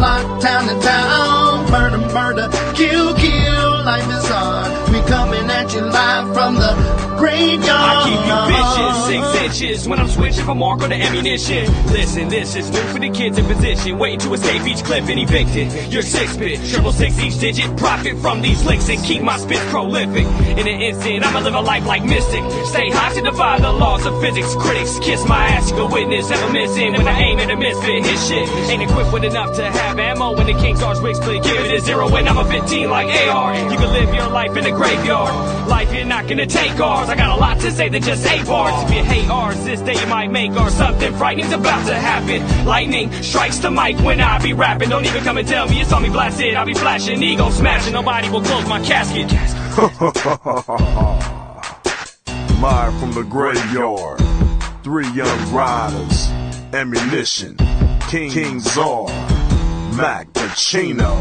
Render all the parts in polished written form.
block, town to town. Murder, murder, kill, kill, life is hard. We coming at you live from the graveyard. I keep you vicious, 6 inches when I'm switching from mark on the ammunition. Listen, this is new for the kids in position, waiting to escape each clip and evicted. You're 6-bit, 666 each digit, profit from these licks and keep my spit prolific. In an instant, I'ma live a life like Mystic. Stay high to defy the laws of physics. Critics kiss my ass, you can witness, ever missing when I aim at a misfit. His shit ain't equipped with enough to have ammo. When the King Stars wig split, give it a 0 when I'm a 15 like AR. You can live your life in the graveyard. Life, you're not gonna take ours. I got a lot to say than just 8 bars. If you hate ours, this day you might make ours. Something frightening's about to happen. Lightning strikes the mic when I be rapping. Don't even come and tell me it's on me blasted. I'll be flashing, ego smashing. Nobody will close my casket. Live from the graveyard, 3 young riders, ammunition, King Czar, Mac Pacino.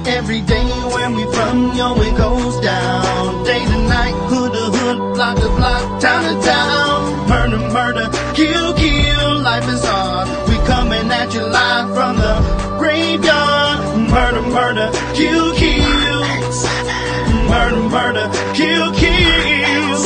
Every day where we from, yo, it goes down. Day to night, hood to hood, block to block, town to town. Murder, murder, kill, kill, life is hard. We coming at you live from the graveyard. Murder, murder, kill, kill. Murder, murder, kill, kill.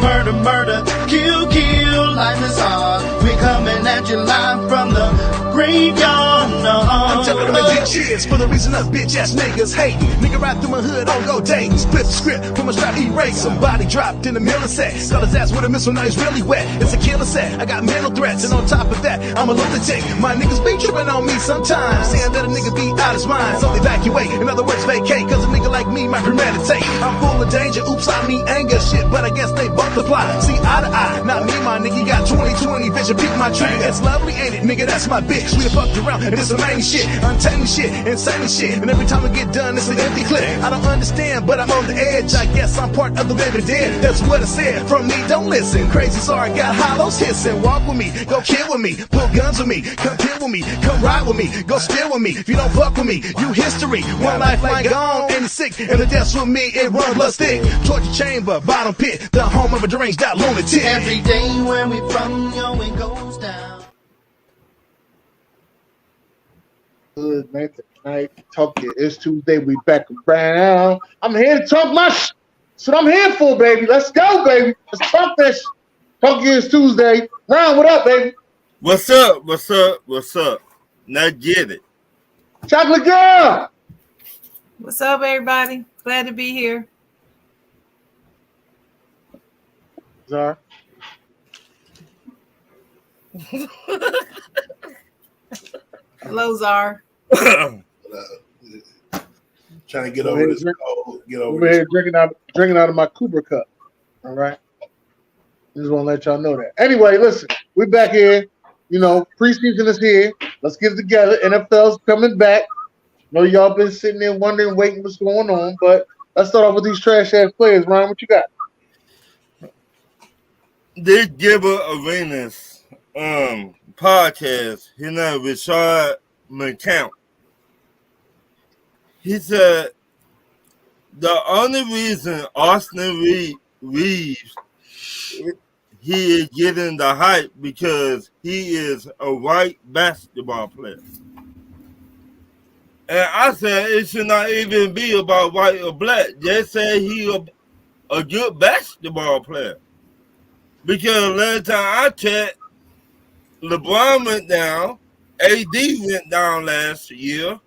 Murder, murder, kill, kill, life is hard. We coming at you live from the graveyard. I'm telling them to get cheers for the reason us bitch ass niggas hating. Nigga ride through my hood on go dating. Split the script from a strap erase. Somebody dropped in the middle of sex. Got his ass with a missile, now he's really wet. It's a killer set. I got mental threats, and on top of that, I'm a lunatic. My niggas be tripping on me sometimes, saying that a nigga be out his mind. So evacuate, in other words, vacate. Cause a nigga like me might premeditate. I'm full of danger, oops, I mean anger shit, but I guess they both apply. See eye to eye, not me, my nigga. You got 20/20 vision, peek my trigger. It's lovely, ain't it, nigga? That's my bitch. We done fucked around, and it's amazing shit, untamed shit, insane shit. And every time I get done, it's an empty clip. I don't understand, but I'm on the edge. I guess I'm part of the living dead. That's what I said. From me, don't listen. Crazy, sorry, got hollows hissing. Walk with me, go kill with me, pull guns with me, come kill with me, come ride with me, go spill with me. If you don't fuck with me, you history. One lifeline gone, and it's sick. And the death's with me, it run blood stick. Torture chamber, bottom pit, the home of a deranged out lunatic. Every day where we from, yo, it goes down. Good man, tonight talking. It's Tuesday, we back around. I'm here to talk my shit. That's what I'm here for, baby. Let's go, baby. Let's talk this. Talking is Tuesday. Ron, what up, baby? What's up? What's up? What's up? Now get it. Chocolate girl. What's up, everybody? Glad to be here. Zara. Hello, Czar. Trying to get over this cold. Get over Over this. here drinking out of my Cooper cup. All right. Just want to let y'all know that. Anyway, listen, we're back here. You know, preseason is here. Let's get it together. NFL's coming back. I know y'all been sitting there wondering, waiting what's going on, but let's start off with these trash ass players. Ryan, what you got? This Gilbert Arenas podcast, his name is Richard McCount. He said the only reason Austin Reeves he is getting the hype because he is a white basketball player. And I said it should not even be about white or black. They say he a good basketball player. Because last time I checked, LeBron went down, AD went down last year.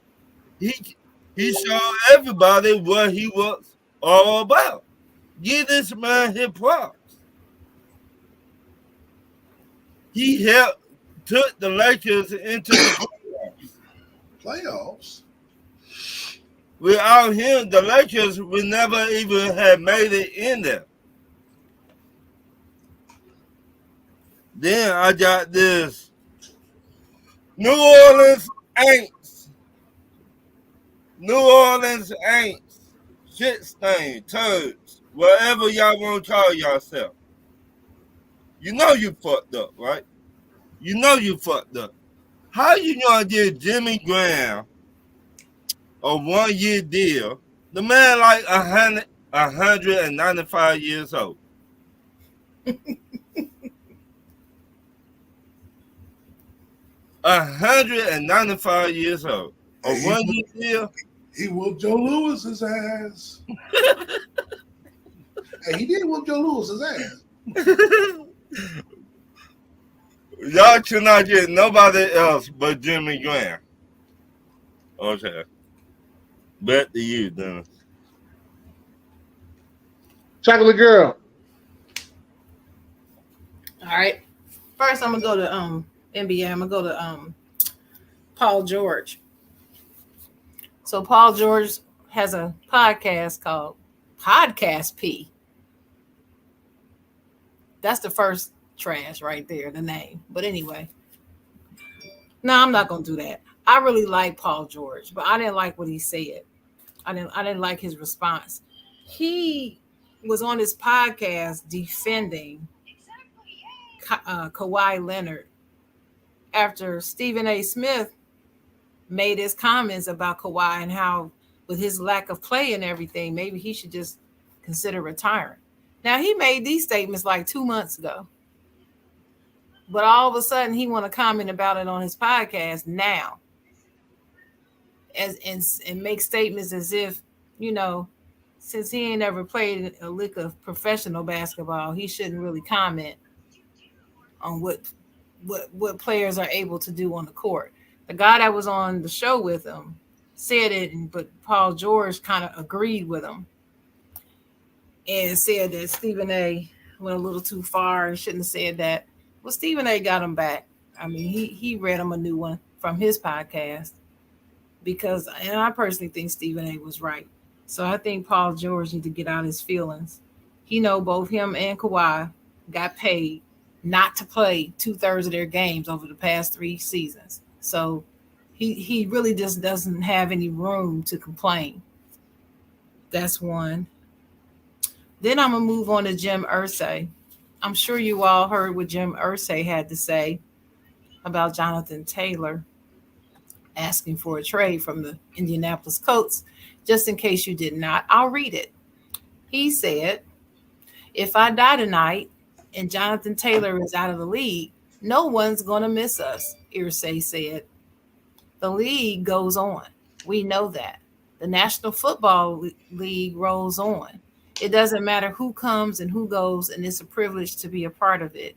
He showed everybody what he was all about. Give this man his props. He took the Lakers into the Playoffs. Without him, the Lakers would never even have made it in there. Then I got this New Orleans Aints. New Orleans Aints. Shit stain, turds, whatever y'all want to call yourself. You know you fucked up, right? You know you fucked up. How you gonna give Jimmy Graham a 1-year deal? The man like 195 years old. – 195 195 years old. A 1 year deal. He whooped Joe Lewis's ass. Hey, he did whoop Joe Lewis's ass. Y'all should not get nobody else but Jimmy Graham. Okay. Back to you, Dennis. Chocolate girl. All right. First, I'm gonna go to NBA. I'm gonna go to Paul George. So Paul George has a podcast called Podcast P. That's the first trash right there, the name. But anyway, no, I'm not gonna do that. I really like Paul George, but I didn't like what he said. I didn't like his response. He was on his podcast defending Kawhi Leonard after Stephen A. Smith made his comments about Kawhi and how with his lack of play and everything, maybe he should just consider retiring. Now, he made these statements like 2 months ago, but all of a sudden he want to comment about it on his podcast now and make statements as if, you know, since he ain't ever played a lick of professional basketball, he shouldn't really comment on what players are able to do on the court. The guy that was on the show with him said it, but Paul George kind of agreed with him and said that Stephen A. went a little too far and shouldn't have said that. Well, Stephen A. got him back. I mean, he read him a new one from his podcast because, and I personally think Stephen A. was right. So I think Paul George need to get out his feelings. He know both him and Kawhi got paid not to play 2/3 of their games over the past 3 seasons. So he really just doesn't have any room to complain. That's one. Then I'm going to move on to Jim Irsay. I'm sure you all heard what Jim Irsay had to say about Jonathan Taylor asking for a trade from the Indianapolis Colts. Just in case you did not, I'll read it. He said, "If I die tonight and Jonathan Taylor is out of the league, no one's going to miss us," Irsay said. The league goes on. We know that. The National Football League rolls on. It doesn't matter who comes and who goes, and it's a privilege to be a part of it.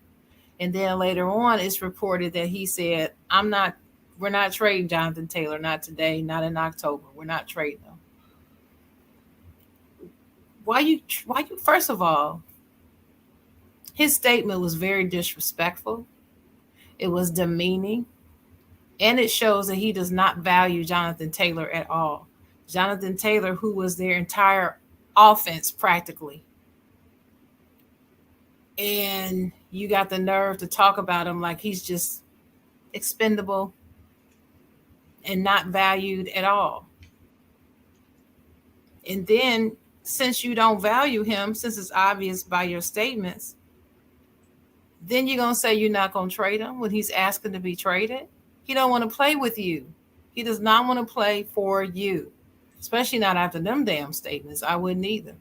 And then later on, it's reported that he said, we're not trading Jonathan Taylor, not today, not in October. We're not trading him. Why you, first of all, his statement was very disrespectful. It was demeaning. And it shows that he does not value Jonathan Taylor at all. Jonathan Taylor, who was their entire offense practically. And you got the nerve to talk about him like he's just expendable and not valued at all. And then since you don't value him, since it's obvious by your statements, then you're going to say you're not going to trade him when he's asking to be traded? He don't want to play with you. He does not want to play for you, especially not after them damn statements. I wouldn't either.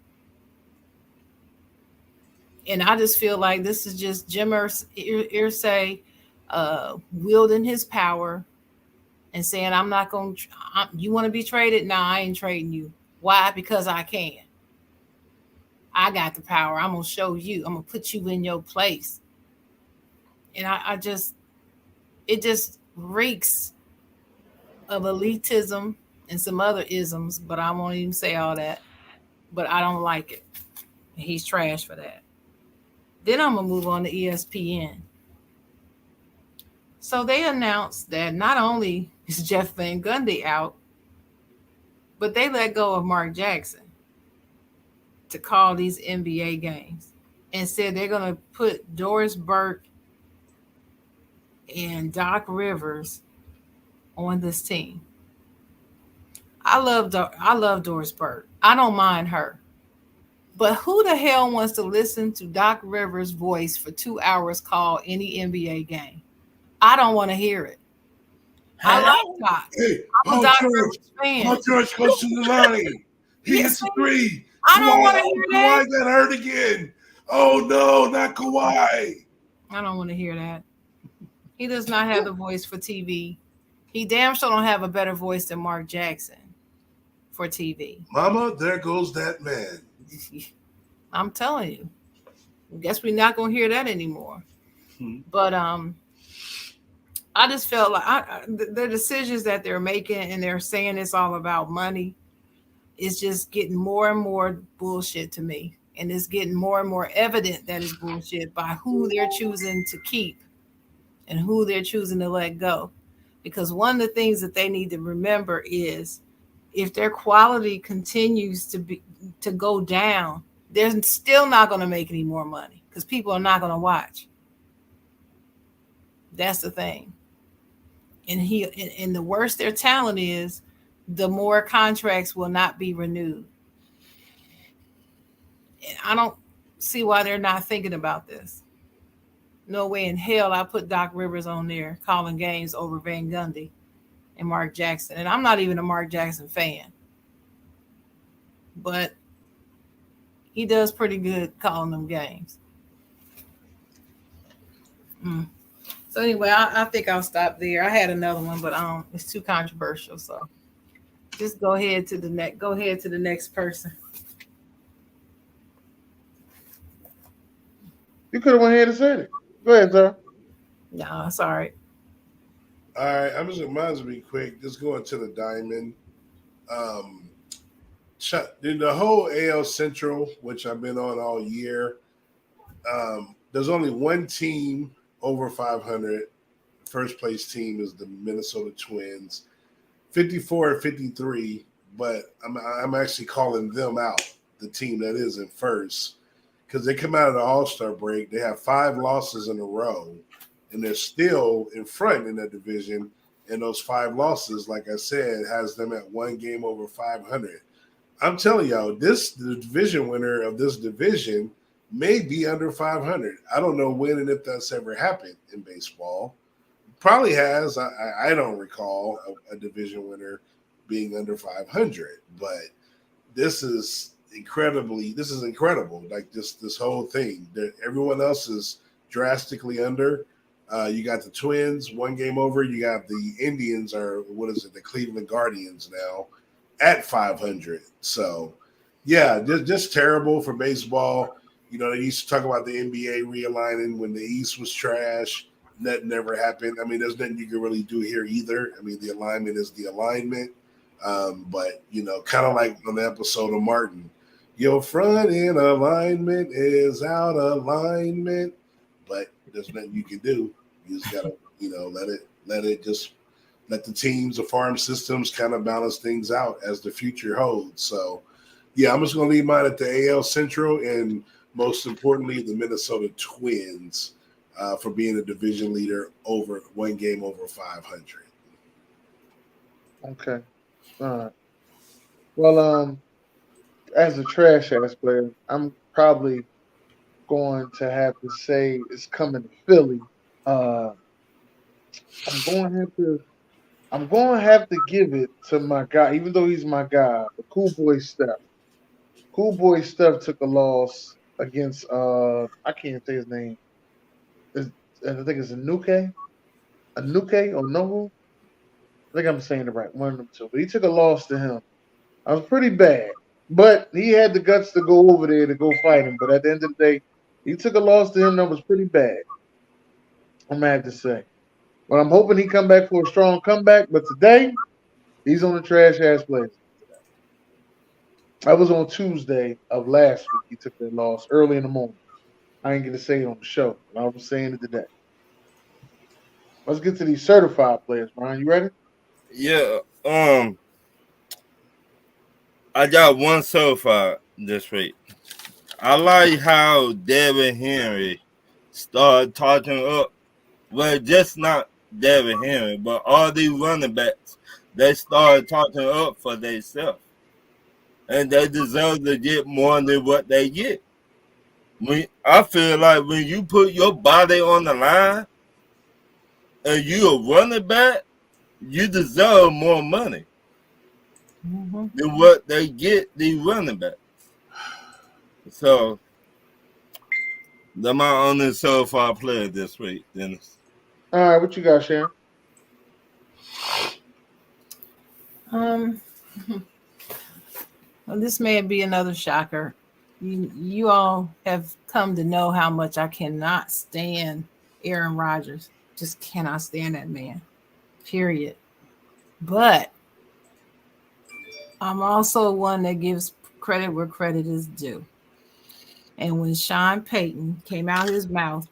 And I just feel like this is just Jim Irsay wielding his power and saying, I'm not going to, you want to be traded? No, I ain't trading you. Why? Because I can. I got the power. I'm going to show you. I'm going to put you in your place. And it just reeks of elitism and some other isms, but I won't even say all that. But I don't like it. And he's trash for that. Then I'm going to move on to ESPN. So they announced that not only is Jeff Van Gundy out, but they let go of Mark Jackson to call these NBA games and said they're going to put Doris Burke and Doc Rivers on this team. I love Doris Burke. I don't mind her. But who the hell wants to listen to Doc Rivers' voice for 2 hours call any NBA game? I don't want to hear it. I like Doc. Hey, I'm a Doc Rivers fan. Paul George goes to the line. He hits a three. I don't want to hear that. Kawhi got hurt again. Oh, no, not Kawhi. I don't want to hear that. He does not have the voice for TV. He damn sure don't have a better voice than Mark Jackson for TV. Mama, there goes that man. I'm telling you. I guess we're not gonna hear that anymore. But I just felt like the decisions that they're making, and they're saying it's all about money, is just getting more and more bullshit to me. And it's getting more and more evident that it's bullshit by who they're choosing to keep and who they're choosing to let go. Because one of the things that they need to remember is if their quality continues to go down, they're still not going to make any more money because people are not going to watch. That's the thing. And the worse their talent is, the more contracts will not be renewed. And I don't see why they're not thinking about this. No way in hell I put Doc Rivers on there calling games over Van Gundy and Mark Jackson. And I'm not even a Mark Jackson fan. But he does pretty good calling them games. So anyway, I think I'll stop there. I had another one, but it's too controversial. So just go ahead to the next person. You could have went ahead and said it. Go ahead, sir. No, it's all right. All right, mine's be quick. Just going to the diamond. The whole AL Central, which I've been on all year, there's only one team over 500. First place team is the Minnesota Twins, 54 and 53. But I'm actually calling them out, the team that is in first, because they come out of the All-Star break. They have 5 losses in a row, and they're still in front in that division. And those 5 losses, like I said, has them at 1 game over 500. I'm telling y'all, the division winner of this division may be under 500. I don't know when and if that's ever happened in baseball. Probably has. I don't recall a division winner being under 500, but this is incredible. Like this whole thing. Everyone else is drastically under. You got the Twins 1 game over. You got the Indians, or what is it? The Cleveland Guardians now at 500. So yeah, just terrible for baseball. You know, they used to talk about the NBA realigning when the East was trash. That never happened. I mean, there's nothing you can really do here either. I mean, the alignment is the alignment. But, you know, kind of like on the episode of Martin, your front end alignment is out of alignment. But there's nothing you can do. You just got to, you know, let the teams, the farm systems kind of balance things out as the future holds. So, yeah, I'm just going to leave mine at the AL Central and most importantly, the Minnesota Twins for being a division leader over 1 game over 500. Okay. All right. Well, as a trash ass player, I'm probably going to have to say it's coming to Philly. I'm going to have to give it to my guy, even though he's my guy, the Cool Boy Steph. Cool Boy Steph took a loss against I can't say his name. I think it's Anuke or Nohu. I think I'm saying it right, one of them two. But he took a loss to him. I was pretty bad, but he had the guts to go over there to go fight him. But at the end of the day, he took a loss to him that was pretty bad. I'm gonna have to say. But I'm hoping he come back for a strong comeback. But today, he's on the trash ass place. I was on Tuesday of last week. He took that loss early in the morning. I ain't get to say it on the show, but I was saying it today. Let's get to these certified players, Brian. You ready? Yeah. I got one certified this week. I like how David Henry started talking up. Well, just not David Henry, but all these running backs. They started talking up for themselves. And they deserve to get more than what they get. I feel like when you put your body on the line and you a running back, you deserve more money than what they get these running backs. So they're my only certified player this week, Dennis. All right, what you got, Sharon? Um, well, this may be another shocker. You all have come to know how much I cannot stand Aaron Rodgers. Just cannot stand that man. Period. But I'm also one that gives credit where credit is due. And when Sean Payton came out his mouth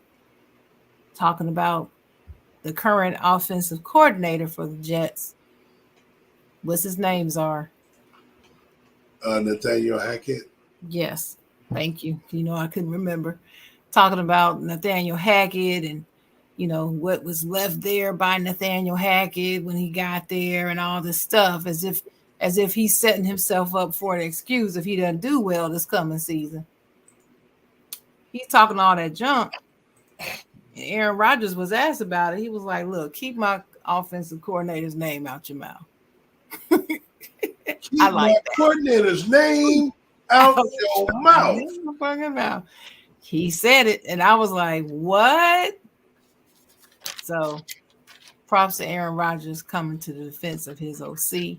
talking about the current offensive coordinator for the Jets, what's his names are? Nathaniel Hackett. Yes, thank you. I couldn't remember. Talking about Nathaniel Hackett and what was left there by Nathaniel Hackett when he got there and all this stuff, as if he's setting himself up for an excuse if he doesn't do well this coming season. He's talking all that junk. And Aaron Rodgers was asked about it. He was like, "Look, keep my offensive coordinator's name out your mouth." Keep my coordinator's name out your mouth. He said it, and I was like, "What?" So, props to Aaron Rodgers coming to the defense of his OC.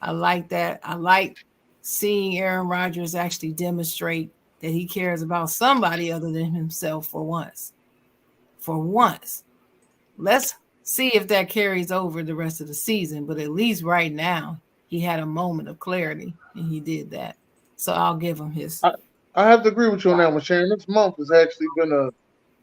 I like that. I like seeing Aaron Rodgers actually demonstrate that he cares about somebody other than himself for once. For once. Let's see if that carries over the rest of the season. But at least right now, he had a moment of clarity, and he did that. So I'll give him his. I have to agree with you on that one, Sharon. This month has actually been a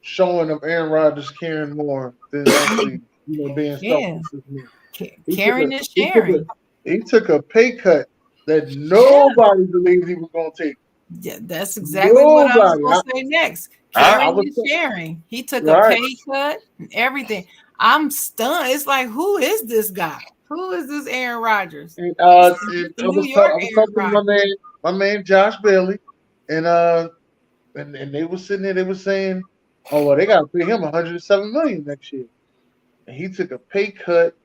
showing of Aaron Rodgers caring more than actually, being selfish. Caring is sharing. He took a pay cut that nobody believed he was going to take. Yeah, that's exactly what I was going to say next. Caring is sharing. He took a pay cut and everything. I'm stunned. It's like, who is this guy? Who is this Aaron Rodgers? And, I was talking to my man Josh Bailey, and they were sitting there. They were saying, "Oh, well, they got to pay him $107 million next year," and he took a pay cut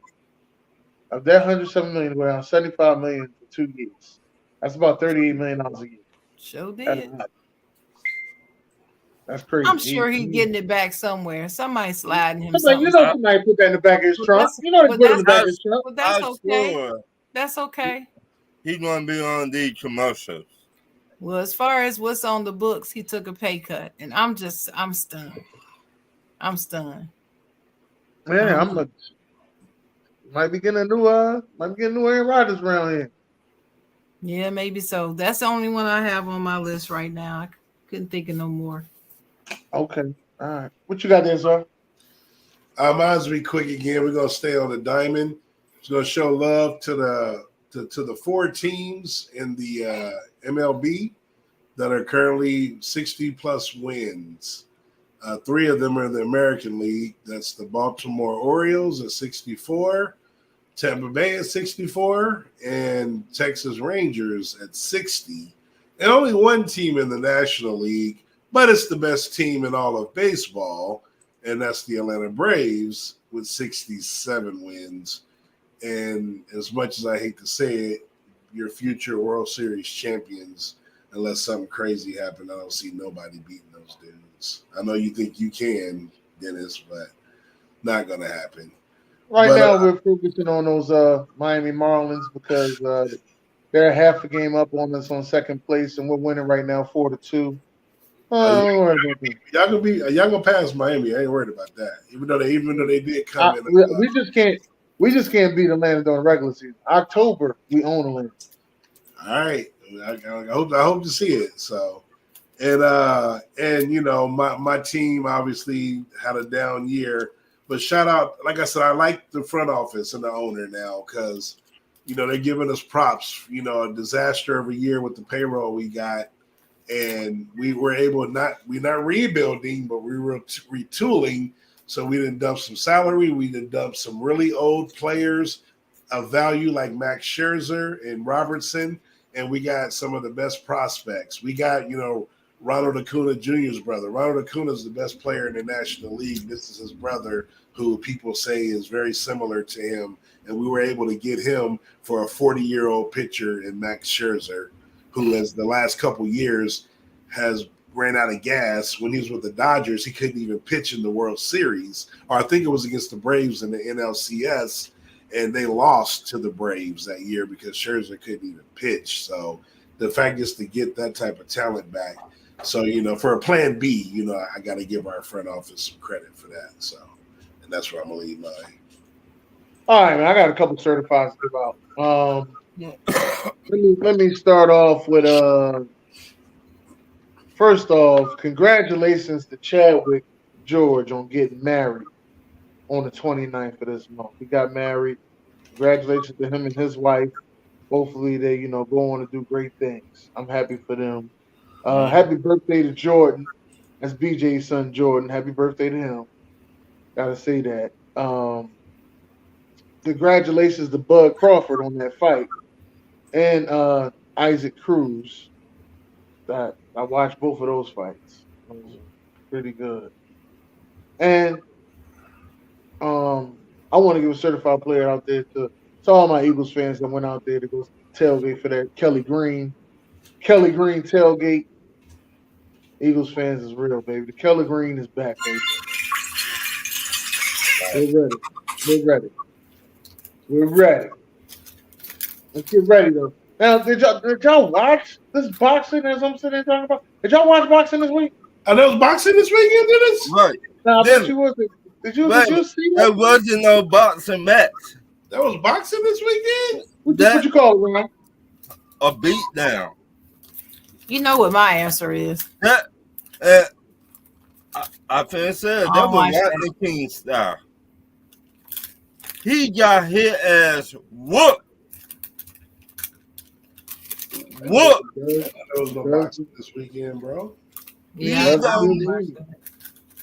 of that $107 million, around $75 million for 2 years. That's about $38 million a year. Sure did. That's crazy. I'm sure he's getting it back somewhere. Somebody sliding him something. Somebody put that in the back of his trunk. They put it in the back of his trunk. But that's okay. That's okay. He's going to be on these commercials. Well, as far as what's on the books, he took a pay cut, and I'm stunned. I'm stunned. Man, might be getting a new Aaron Rodgers around here. Yeah, maybe so. That's the only one I have on my list right now. I couldn't think of no more. Okay. All right. What you got there, sir? Mine's be quick again. We're gonna stay on the diamond. It's gonna show love to the 4 teams in the MLB that are currently 60+ wins. 3 of them are in the American League. That's the Baltimore Orioles at 64, Tampa Bay at 64, and Texas Rangers at 60. And only 1 team in the National League, but it's the best team in all of baseball, and that's the Atlanta Braves with 67 wins. And as much as I hate to say it, your future World Series champions, unless something crazy happened, I don't see nobody beating those dudes. I know you think you can, Dennis, but not going to happen. Now, we're focusing on those Miami Marlins because they're half a game up on us on second place, and we're winning right now 4-2. Y'all gonna pass Miami. I ain't worried about that. Even though they did come in. We just can't beat Atlanta during regular season. October, we own Atlanta. All right. I hope to see it. So, and my team obviously had a down year, but shout out, like I said, I like the front office and the owner now because they're giving us props. A disaster of a year with the payroll we got. And we were able we're not rebuilding, but we were retooling. So we didn't dump some salary. We didn't dump some really old players of value like Max Scherzer and Robertson. And we got some of the best prospects. We got, Ronald Acuna Jr.'s brother. Ronald Acuna is the best player in the National League. This is his brother, who people say is very similar to him. And we were able to get him for a 40-year-old pitcher in Max Scherzer, who has the last couple years has ran out of gas when he was with the Dodgers. He couldn't even pitch in the World Series, or I think it was against the Braves in the NLCS, and they lost to the Braves that year because Scherzer couldn't even pitch. So the fact is to get that type of talent back. So, for a plan B, I got to give our front office some credit for that. So, and that's where I'm going to leave mine. All right, man, I got a couple certifieds to give out. Let me start off with first off, congratulations to Chadwick George on getting married on the 29th of this month. He got married. Congratulations to him and his wife. Hopefully they, go on to do great things. I'm happy for them. Happy birthday to Jordan. That's BJ's son, Jordan. Happy birthday to him. Gotta say that. Congratulations to Bud Crawford on that fight. And Isaac Cruz. I watched both of those fights. It was pretty good. And I want to give a certified player out there to all my Eagles fans that went out there to go tailgate for that Kelly Green tailgate. Eagles fans is real, baby. The Kelly Green is back, baby. We're ready. Let's get ready, though. Now, did y'all watch this boxing as I'm sitting there talking about? Did y'all watch boxing this week? There was boxing this weekend, Dennis? Right. No, but you wasn't. Did you see that? There wasn't no boxing match. There was boxing this weekend? What you call it, Ron? A beat down. You know what my answer is. That I finna say that was Martin King style. He got hit as whoop. Whoop. There was no boxing this weekend, bro. Yeah,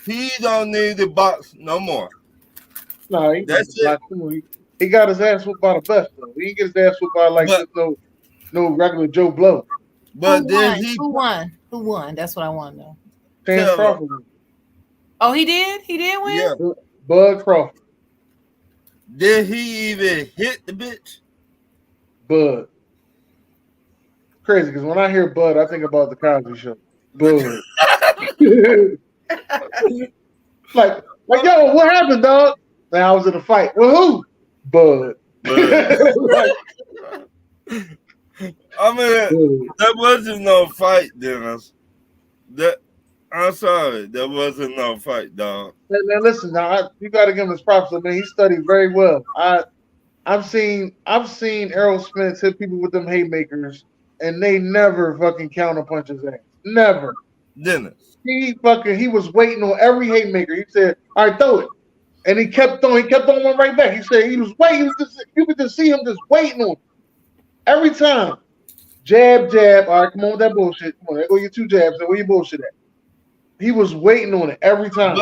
He don't need to box no more. No, That's it. He got his ass whooped by the best, though. He didn't get his ass whooped by no regular Joe Blow. But who won? Who won? That's what I want to know. Terrence Crawford. Oh, he did? He did win? Yeah. Bud Crawford. Did he even hit the bitch? Bud. Crazy, because when I hear Bud, I think about the Cosby Show. Bud. like, yo, what happened, dog? Man, I was in a fight. Well, who? Bud. I mean, there wasn't no fight, Dennis. I'm sorry, there wasn't no fight, dog. Man, listen, now you got to give him his props. I mean, he studied very well. I've seen Errol Spence hit people with them haymakers, and they never fucking counterpunch his ass. Never. Dennis. He was waiting on every haymaker. He said, "All right, throw it," and he kept throwing. He kept throwing one right back. He said he was waiting. You could just see him just waiting on it. Every time. Jab, jab. All right, come on with that bullshit. Come on, there go your two jabs. Where your bullshit at? He was waiting on it every time.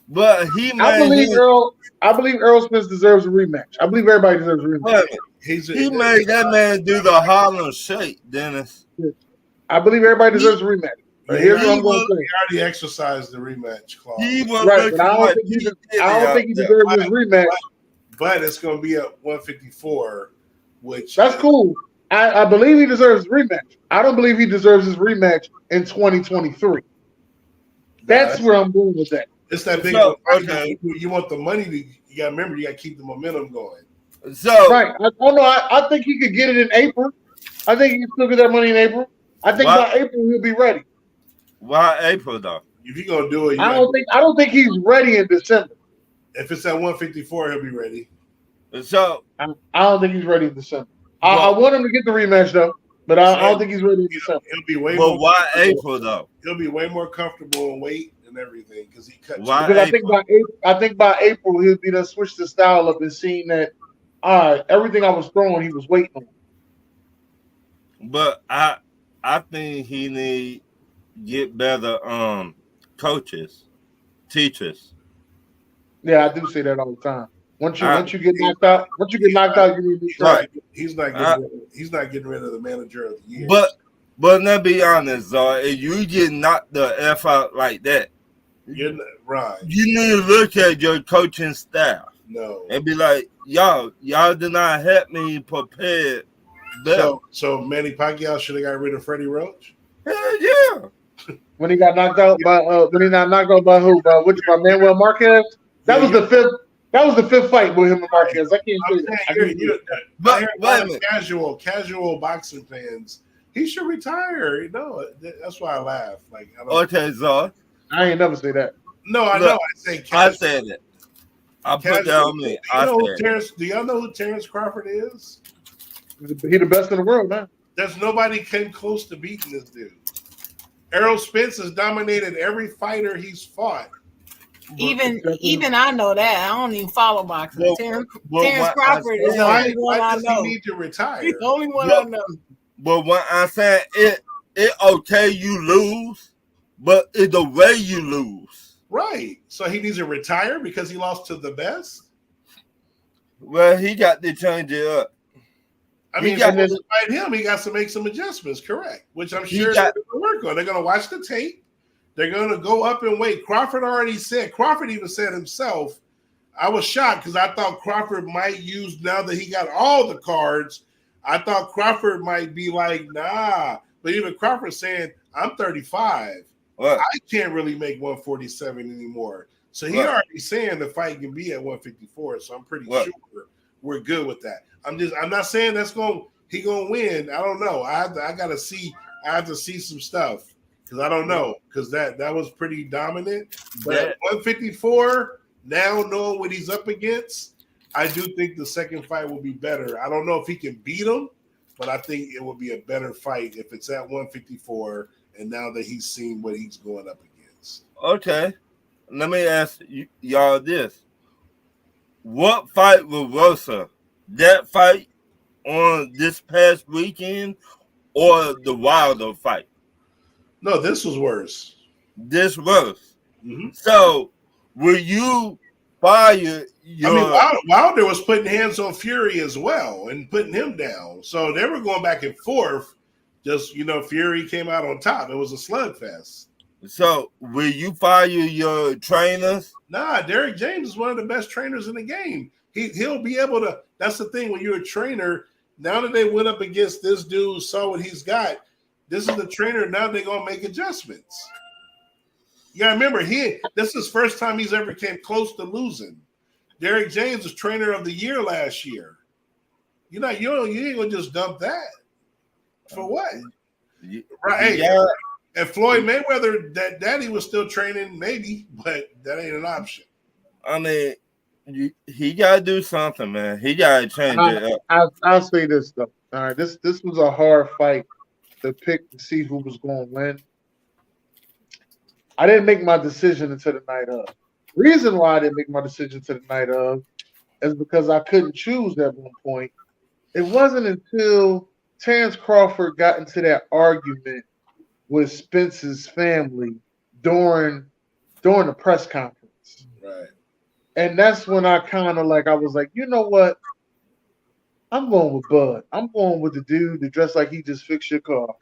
But I believe Errol Spence deserves a rematch. I believe everybody deserves a rematch. He made that man do the Harlem Shake, Dennis. I believe everybody deserves a rematch. But here's what I'm going to say. He already exercised the rematch clause. Right, but I don't think he deserves his rematch. But it's going to be at 154, which that's cool. I believe he deserves a rematch. I don't believe he deserves his rematch in 2023. That's where I'm going with that. It's that big. Okay. You want the money to? You got to remember. You got to keep the momentum going. So right. I think he could get it in April. I think he can still get that money in April. I think by April he'll be ready. Why April though? If you're gonna do it, I don't think he's ready in December. If it's at 154, he'll be ready. So I don't think he's ready in December. I want him to get the rematch though, but I don't think he's ready in December. He'll be way. But why April though? He'll be way more comfortable in weight and everything because he cut. Because I think by April he'll be done switch the style up and seeing that. All right, everything I was throwing, he was waiting on. But I think he need get better coaches, teachers. Yeah, I do say that all the time. Once you get knocked out, you need to be right. He's not getting rid of the manager of the year. But let's be honest, if you get knocked the F out like that, you're not, right. You need to look at your coaching staff. No. And be like, y'all did not help me prepare better. So Manny Pacquiao should have got rid of Freddie Roach? Hell yeah. when he got knocked out by when he got knocked out by who? By Manuel Marquez. That was the fifth. That was the fifth fight with him and Marquez. I can't say that. But casual boxing fans, he should retire. No, that's why I laugh. Like, okay, Zor. I ain't never say that. No, I know. I said it. I put that on me. Do y'all know who Terrence Crawford is? He the best in the world, man. There's nobody came close to beating this dude. Errol Spence has dominated every fighter he's fought. Even I know that. I don't even follow boxing. Terrence Crawford is the only one I know. He need to retire. He's the only one I know. But when I said it okay you lose, but it's the way you lose. Right. So he needs to retire because he lost to the best? Well, he got to change it up. I mean, to fight him, he got to make some adjustments, correct? Which I'm sure they're going to work on. They're going to watch the tape. They're going to go up and wait. Crawford even said himself, I was shocked because I thought Crawford might use, now that he got all the cards, I thought Crawford might be like, nah. But even Crawford saying, I'm 35. I can't really make 147 anymore. So he already saying the fight can be at 154. So I'm pretty sure we're good with that. I'm not saying he gonna win. I don't know. I have to see some stuff because I don't know because that was pretty dominant. But at 154, now knowing what he's up against, I do think the second fight will be better. I don't know if he can beat him, but I think it will be a better fight if it's at 154 and now that he's seen what he's going up against. Okay. Let me ask y'all this. What fight was worse? That fight on this past weekend or the Wilder fight? No, this was worse. This worse. Mm-hmm. So, will you fire your... Wilder was putting hands on Fury as well and putting him down. So, they were going back and forth. Just, Fury came out on top. It was a slugfest. So, will you fire your trainers? Nah, Derek James is one of the best trainers in the game. He'll be able to. That's the thing when you're a trainer. Now that they went up against this dude, saw what he's got. This is the trainer. Now they're gonna make adjustments. You gotta remember, this is his first time he's ever came close to losing. Derek James was trainer of the year last year. You ain't gonna just dump that for what? Right? Yeah. And Floyd Mayweather, that daddy was still training, maybe, but that ain't an option. I mean, he gotta do something, man. He gotta change it up. I'll say this though. All right, this was a hard fight to pick to see who was going to win. I didn't make my decision until the night of. Reason why I didn't make my decision to the night of is because I couldn't choose at one point. It wasn't until Terrence Crawford got into that argument with Spence's family during the press conference. Right. And that's when I was like, you know what? I'm going with Bud. I'm going with the dude that dressed like he just fixed your car.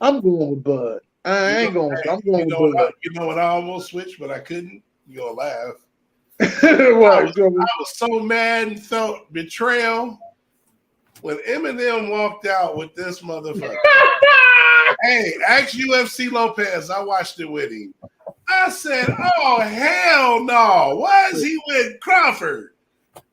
I'm going with Bud. I'm going with Bud. You know what? I almost switched, but I couldn't. You're going to laugh. I was so mad and felt betrayal when Eminem walked out with this motherfucker. Hey, ask UFC Lopez. I watched it with him. I said, oh, hell no. Why is he with Crawford?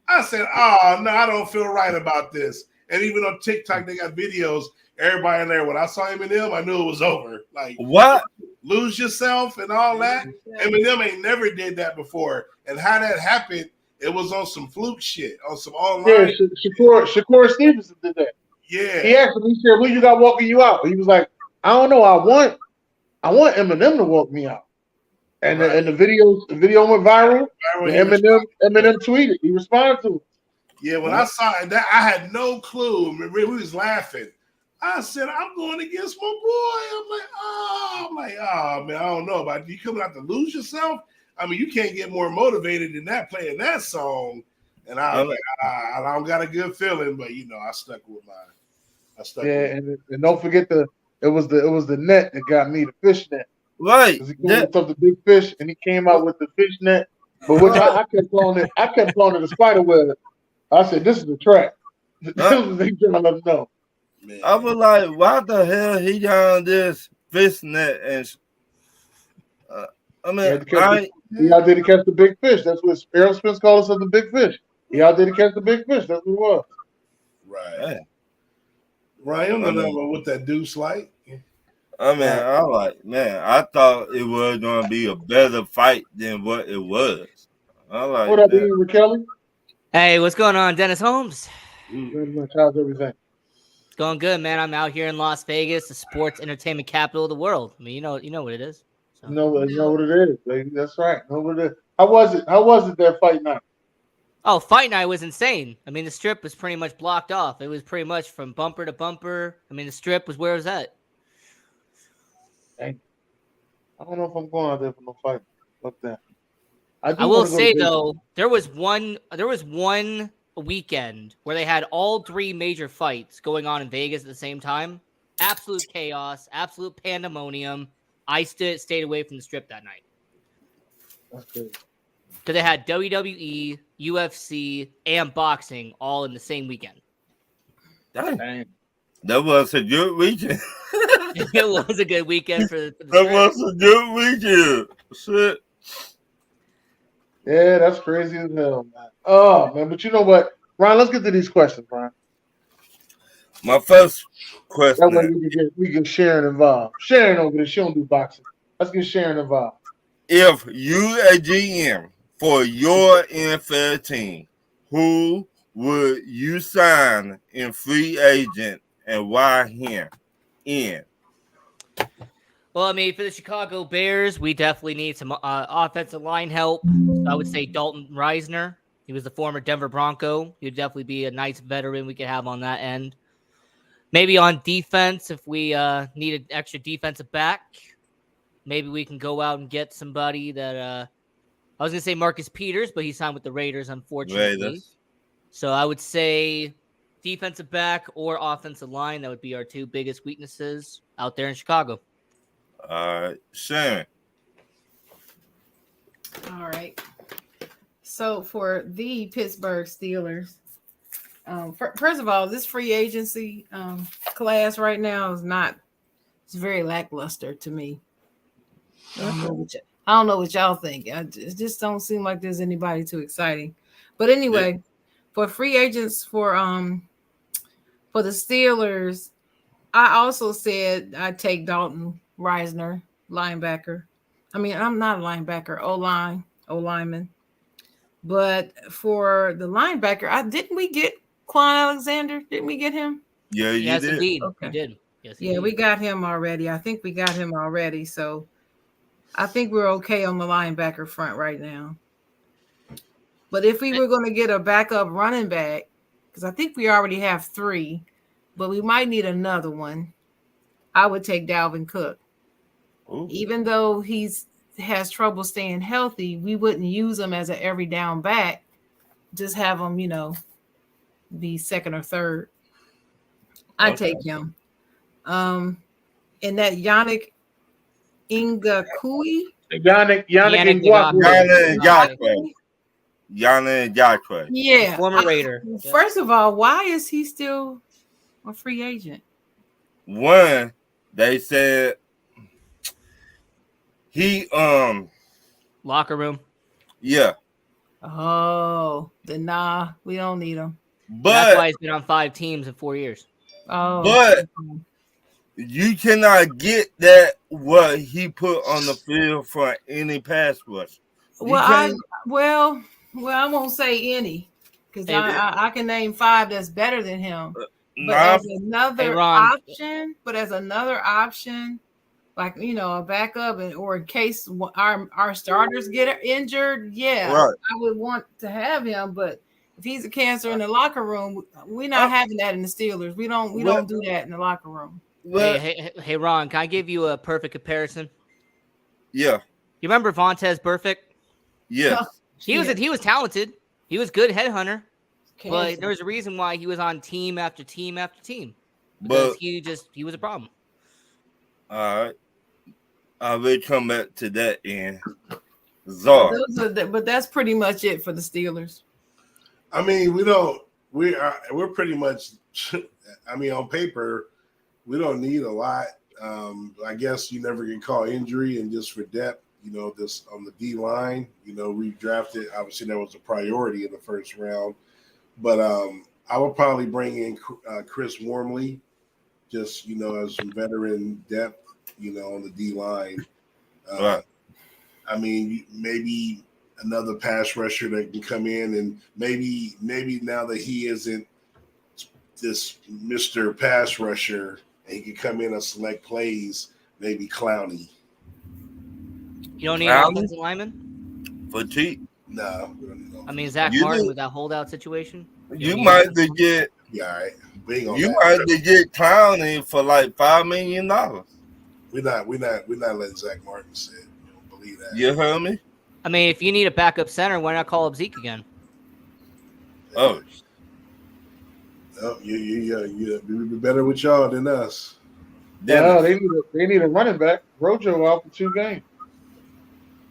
I said, oh, no, I don't feel right about this. And even on TikTok, they got videos. Everybody in there, when I saw Eminem, I knew it was over. Like, what? Lose yourself and all that? Eminem ain't never did that before. And how that happened, it was on some fluke shit, on some online. Yeah, Shakur Stevenson did that. Yeah. He asked him, he said, who you got walking you out? He was like, I don't know. I want Eminem to walk me out. And the video went viral. Eminem tweeted. He responded to it. Yeah, when I saw it, I had no clue. We was laughing. I said, I'm going against my boy. I'm like, oh, man, I don't know about you coming out to lose yourself. I mean, you can't get more motivated than that playing that song. And I was like, I don't got a good feeling, but I stuck with mine. And don't forget it was the net that got me, the fish net. Right. He came up the big fish and he came out with the fish net. But which I kept calling it a spider web. I said, this is a trap. This is they trying to let us know. Man. I was like, why the hell he got this fish net and I He mean, out there to catch the big fish. That's what Errol Spence called us the big fish. He out there to catch the big fish. That's what it was. Right. Ryan, I don't know what that deuce like. I mean, I thought it was gonna be a better fight than what it was. I like What up, that. Ian Kelly? Hey, what's going on, Dennis Holmes? Very much. How's everything? It's going good, man. I'm out here in Las Vegas, the sports entertainment capital of the world. I mean, you know what it is. So. You know what it is, baby. That's right. Know what it is. How was it that fight night? Oh, fight night was insane. I mean, the strip was pretty much blocked off. It was pretty much from bumper to bumper. I mean, the strip was where it was at. Dang. I don't know if I'm going out there for no fight. Fuck that. I will say though, there was one weekend where they had all three major fights going on in Vegas at the same time. Absolute chaos, absolute pandemonium. I stayed away from the strip that night. That's good. Because they had WWE, UFC, and boxing all in the same weekend. Dang. That was a good weekend. It was a good weekend for the That was a good weekend. Shit. Yeah, that's crazy as hell, man. Oh, man. But you know what? Ron, let's get to these questions, Ron. My first question. That way we can Sharon involved. Sharon over there, she don't do boxing. Let's get Sharon involved. If you a GM for your NFL team, who would you sign in free agent and why him? Well, I mean, for the Chicago Bears, we definitely need some offensive line help. So I would say Dalton Reisner. He was the former Denver Bronco. He would definitely be a nice veteran we could have on that end. Maybe on defense, if we need an extra defensive back, maybe we can go out and get somebody that I was going to say Marcus Peters, but he signed with the Raiders, unfortunately. So I would say defensive back or offensive line. That would be our two biggest weaknesses out there in Chicago. All right, Sharon. All right. So for the Pittsburgh Steelers, first of all, this free agency class right now it's very lackluster to me. I don't know what y'all think. It just don't seem like there's anybody too exciting. But anyway, for free agents for the Steelers, I also said I'd take Dalton Reisner, linebacker. I mean, I'm not a linebacker, O-lineman. But for the linebacker, didn't we get Quan Alexander? Didn't we get him? Yeah, you yes, did. Indeed. Okay. You did. Yes, yeah, indeed. we got him already. I think we got him already. So I think we're okay on the linebacker front right now. But if we were going to get a backup running back, because I think we already have 3, but we might need another one, I would take Dalvin Cook. Ooh. Even though has trouble staying healthy, we wouldn't use him as an every down back. Just have him, be second or third. I'd take him. And that Yannick Ngakoue. Yannick Ngakoue. Yannick Ngakoue. Yeah. Former Raider. First of all, why is he still a free agent? One, they said he locker room. Yeah. Oh, then nah, we don't need him. But that's why he's been on 5 teams in 4 years. Oh, but you cannot get that what he put on the field for any pass rush. Well, I won't say any because I can name 5 that's better than him. But as another option, like a backup or in case our starters get injured, right. I would want to have him. But if he's a cancer in the locker room, we're not having that in the Steelers. We don't do that in the locker room. Hey, Ron, can I give you a perfect comparison? Yeah. You remember Vontaze Burfict? Yeah. He was talented. He was good headhunter. But there was a reason why he was on team after team after team. Because he was a problem. All right. I will come back to that in Czar. But that's pretty much it for the Steelers. I mean, we're pretty much, I mean, on paper, we don't need a lot. I guess you never can call injury and just for depth, this on the D line. We drafted. Obviously, that was a priority in the first round. But I would probably bring in Chris Wormley, just as some veteran depth, on the D line. Right. I mean, maybe another pass rusher that can come in, and maybe now that he isn't this Mr. Pass Rusher, and he can come in and select plays, maybe Clowney. You don't need an offensive lineman? For cheap. No, we don't need I mean, Zach Martin with that holdout situation. You might be get. Yeah, all right. You might be get Clowney for like $5 million. We're not letting Zach Martin sit. We don't believe that. You heard me? I mean, if you need a backup center, why not call up Zeke again? Oh. Oh, you be better with y'all than us. No, they need a running back. Rojo out for 2 games.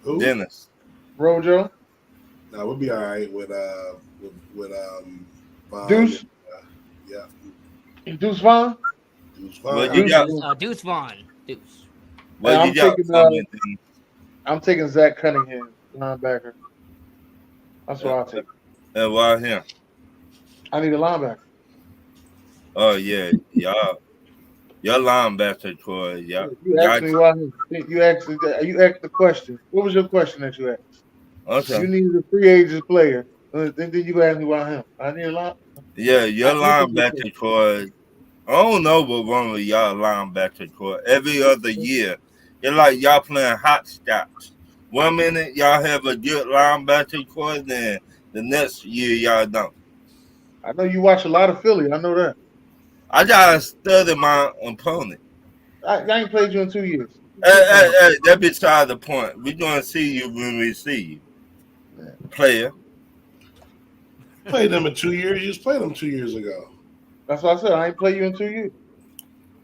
Who? Dennis. Rojo. No, we'll be all right with Vaughn. Deuce. Yeah. Deuce Vaughn. Deuce Vaughn. Well, you got Deuce Vaughn. Deuce. Well, I'm taking Zach Cunningham, linebacker. That's what I'll take. And why him? I need a linebacker. Oh yeah, y'all linebacker, Troy. You asked me why. You asked the question. What was your question that you asked? Okay. You needed a free agent player. Then you asked me why him. I need a line. Yeah, your linebacker, Troy. I don't know what wrong with y'all linebacker, Troy. Every other year, it's like y'all playing hopscotch. 1 minute y'all have a good linebacker, Troy, then the next year y'all don't. I know you watch a lot of Philly. I know that. I gotta study my opponent. I ain't played you in 2 years. Hey, that beside the point. We're gonna see you when we see you, player. Played them in 2 years. You just played them 2 years ago. That's what I said. I ain't played you in 2 years.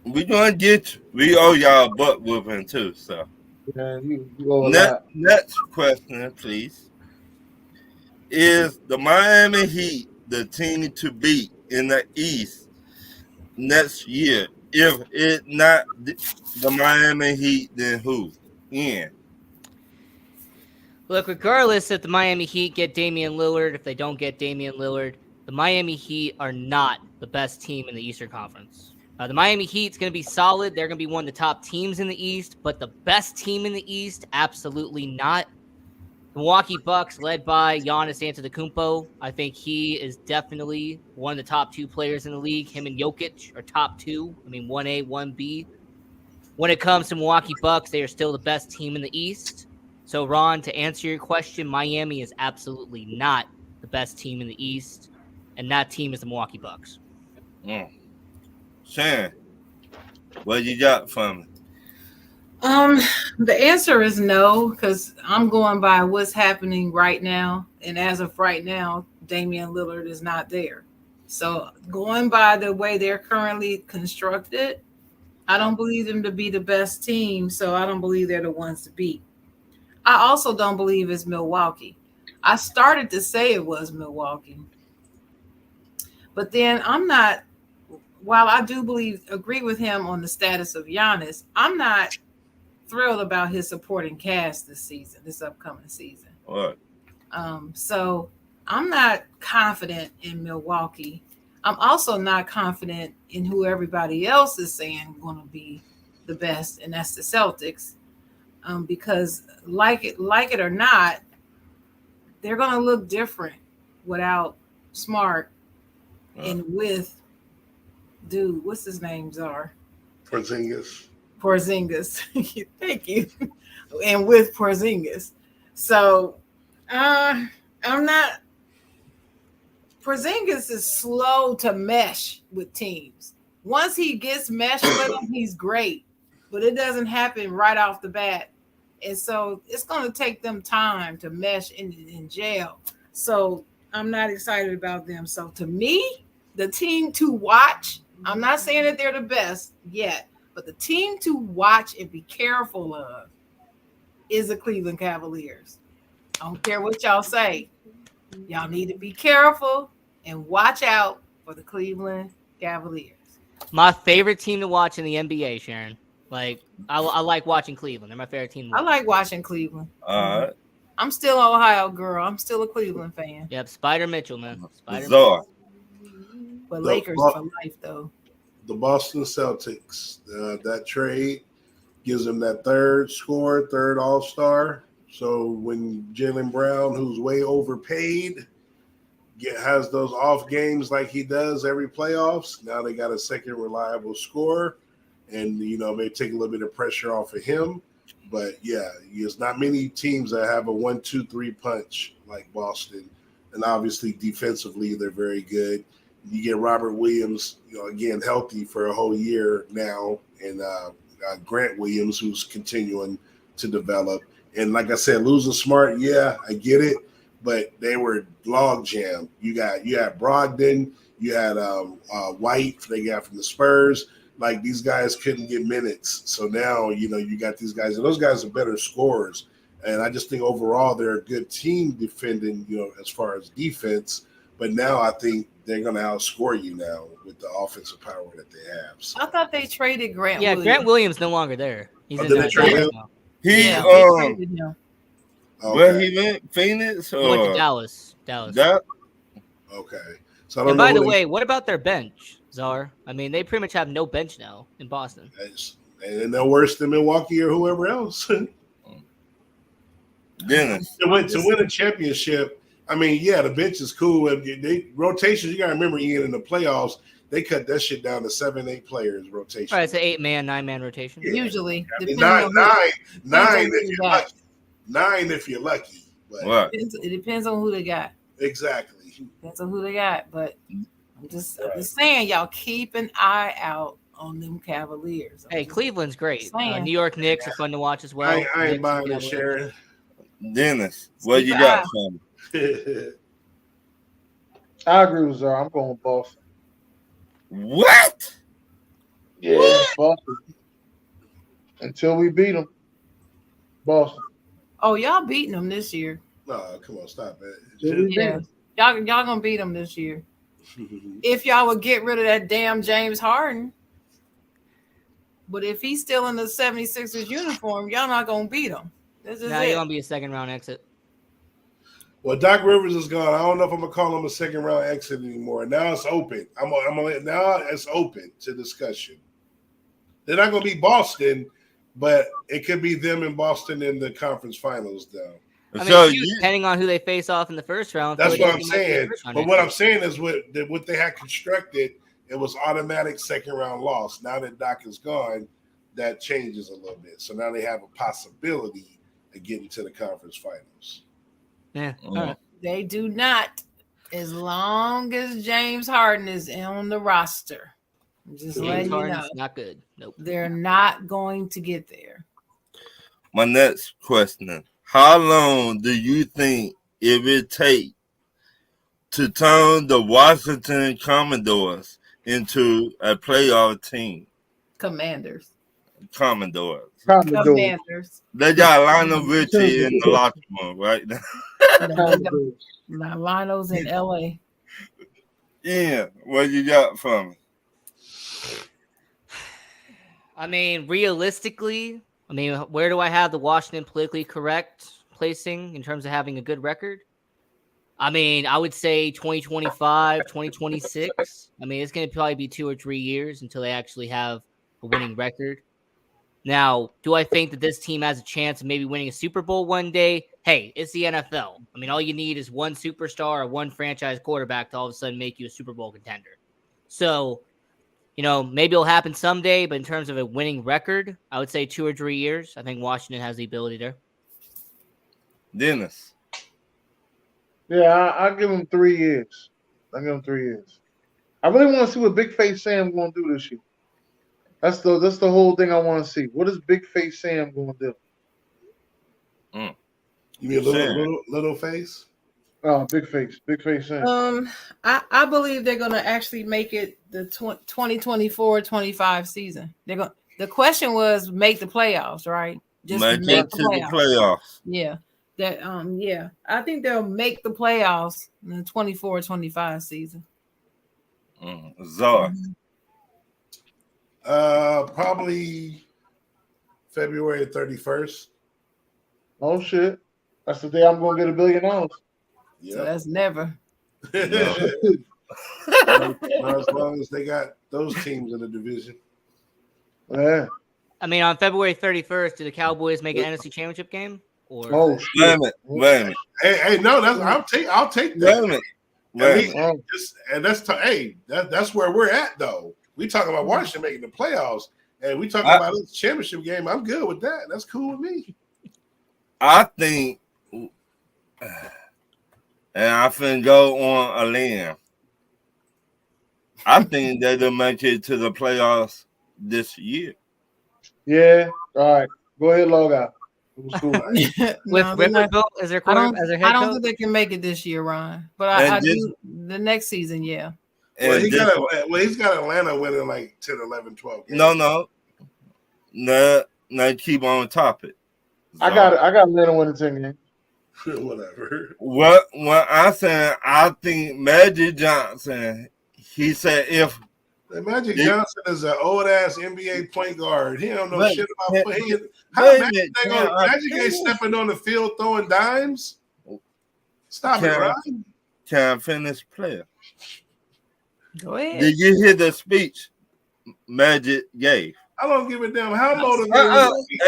We gonna get you. We owe y'all butt whooping too. So, yeah, you owe a lot. Next question, please. Is the Miami Heat the team to beat in the East next year? If it not the Miami Heat, then who? Ian. Look, regardless if the Miami Heat get Damian Lillard, if they don't get Damian Lillard, the Miami Heat are not the best team in the Eastern Conference. The Miami Heat's going to be solid. They're going to be one of the top teams in the East, but the best team in the East, absolutely not. The Milwaukee Bucks, led by Giannis Antetokounmpo, I think he is definitely one of the top 2 players in the league. Him and Jokic are top 2. I mean, 1A, 1B. When it comes to Milwaukee Bucks, they are still the best team in the East. So, Ron, to answer your question, Miami is absolutely not the best team in the East, and that team is the Milwaukee Bucks. Shan, what you got from me? The answer is no, because I'm going by what's happening right now. And as of right now, Damian Lillard is not there. So going by the way they're currently constructed, I don't believe them to be the best team. So I don't believe they're the ones to beat. I also don't believe it's Milwaukee. I started to say it was Milwaukee. But then while I do agree with him on the status of Giannis, I'm not thrilled about his supporting cast this upcoming season. What? So I'm not confident in Milwaukee. I'm also not confident in who everybody else is saying going to be the best, and that's the Celtics. Because like it or not, they're going to look different without Smart and with dude. What's his name? Czar. Porzingis. Thank you. And with Porzingis. So I'm not. Porzingis is slow to mesh with teams. Once he gets meshed with them, he's great. But it doesn't happen right off the bat. And so it's going to take them time to mesh in jail. So I'm not excited about them. So to me, the team to watch, I'm not saying that they're the best yet, but the team to watch and be careful of is the Cleveland Cavaliers. I don't care what y'all say. Y'all need to be careful and watch out for the Cleveland Cavaliers. My favorite team to watch in the NBA, Sharon. Like I like watching Cleveland. They're my favorite team. I like watching Cleveland. All right. I'm still an Ohio girl. I'm still a Cleveland fan. Yep, Spider Mitchell, man. Spider Zor. But The Lakers Bo- for life, though. The Boston Celtics, that trade gives them that third scorer, third all-star. So when Jaylen Brown, who's way overpaid, has those off games like he does every playoffs, now they got a second reliable scorer, and maybe take a little bit of pressure off of him. But yeah, there's not many teams that have a 1-2-3 punch like Boston, and obviously defensively they're very good. You get Robert Williams, again healthy for a whole year now, and Grant Williams, who's continuing to develop. And like I said, losing Smart, yeah, I get it, but they were log jam. You had Brogdon, you had White, they got from the Spurs. Like, these guys couldn't get minutes. So now, you got these guys, and those guys are better scorers. And I just think overall they're a good team defending, as far as defense. But now I think they're going to outscore you now with the offensive power that they have. So. I thought they traded Grant Williams. Grant Williams no longer there. He's in did they trade him? He they traded him. where he went? Phoenix or He went to Dallas. That? Okay. So I don't And know by who the way, what about their bench, Czar? I mean, they pretty much have no bench now in Boston. And they're worse than Milwaukee or whoever else. Dennis. To win a championship, I mean, yeah, the bench is cool. Rotations, you got to remember, Ian, in the playoffs, they cut that shit down to 7-8 players rotation. All right, it's an 8-man, 9-man rotation. Yeah. Usually. I mean, Depending nine on if you're lucky. 9 if you're lucky. But What? it depends on who they got. exactly. Depends on who they got. But I'm just saying, y'all keep an eye out on them Cavaliers. Hey, Cleveland's great. Saying. New York Knicks are fun to watch as well. I ain't Knicks buying and it, Cavaliers. Sharon. Dennis, what you got for me? I agree with Zara. I'm going with Boston. What? Yeah, Boston. Until we beat them, Boston. Oh, y'all beating them this year. No, come on, stop it. Yeah. Y'all gonna beat them this year. If y'all would get rid of that damn James Harden. But if he's still in the 76ers uniform, y'all not gonna beat him. This is Now it. you're gonna be a second round exit. Well, Doc Rivers is gone. I don't know if I'm gonna call him a second round exit anymore. Now it's open. Now it's open to discussion. They're not gonna be Boston, but it could be them in Boston in the conference finals, though. I mean, So depending on who they face off in the first round. That's I what feel I'm like they might be a saying. first round But what I'm exit. saying is what they had constructed, it was automatic second round loss. Now that Doc is gone, that changes a little bit. So now they have a possibility of getting to the conference finals. Yeah. All right. They do not, as long as James Harden is on the roster. I'm just letting James you know. Harden's not good. Nope. They're not going to get there. my next question: how long do you think it will take to turn the Washington Commodores into a playoff team? Commanders. Commodores. Commanders. They got Lionel Richie in the locker room right now. Lionel's in LA. Yeah, what you got for me? I mean, realistically, where do I have the Washington politically correct placing in terms of having a good record? I mean, I would say 2025, 2026. I mean, it's going to probably be 2 or 3 years until they actually have a winning record. Now, do I think that this team has a chance of maybe winning a Super Bowl one day? Hey, it's the NFL. I mean, all you need is one superstar or one franchise quarterback to all of a sudden make you a Super Bowl contender. So, maybe it'll happen someday, but in terms of a winning record, I would say 2 or 3 years. I think Washington has the ability there. Dennis. Yeah, I'll give him 3 years. I really want to see what Big Face Sam going to do this year. That's the whole thing I want to see. What is Big Face Sam going to do? You mean little face? Oh, Big Face Sam. I believe they're going to actually make it the 2024-25 season. The question was make the playoffs, right? Just Make it to the playoffs. Yeah. Yeah. I think they'll make the playoffs in the 24-25 season. Czar. Probably February 31st. Oh shit! That's the day I'm gonna get $1 billion. So Yeah. that's never. As long as they got those teams in the division. Yeah. I mean, on February 31st, did the Cowboys make an NFC Championship game? Or Oh shit! Wait a minute. Hey, no, I'll take Wait a that. minute. Wait a minute. That's where we're at though. We talking about Washington making the playoffs, and we talking about this championship game. I'm good with that. That's cool with me. I think, and I finna go on a limb. I think that they'll make it to the playoffs this year. Yeah. All right. Go ahead, log out. It was cool. with Ripperville as their quarterback, as their head I don't coach? think they can make it this year, Ron. But I do the next season, yeah. Well, he's got Atlanta winning like 10, 11, 12 games. No, keep on topic. I got Atlanta winning 10 games. Whatever. What I'm saying, I think Magic Johnson, he said if Magic Johnson is an old ass NBA point guard. He don't know shit about playing. Magic ain't stepping on the field throwing dimes. Stop it, Ryan. Can I finish player? Go ahead. Did you hear the speech Magic gave? I don't give a damn how motivated.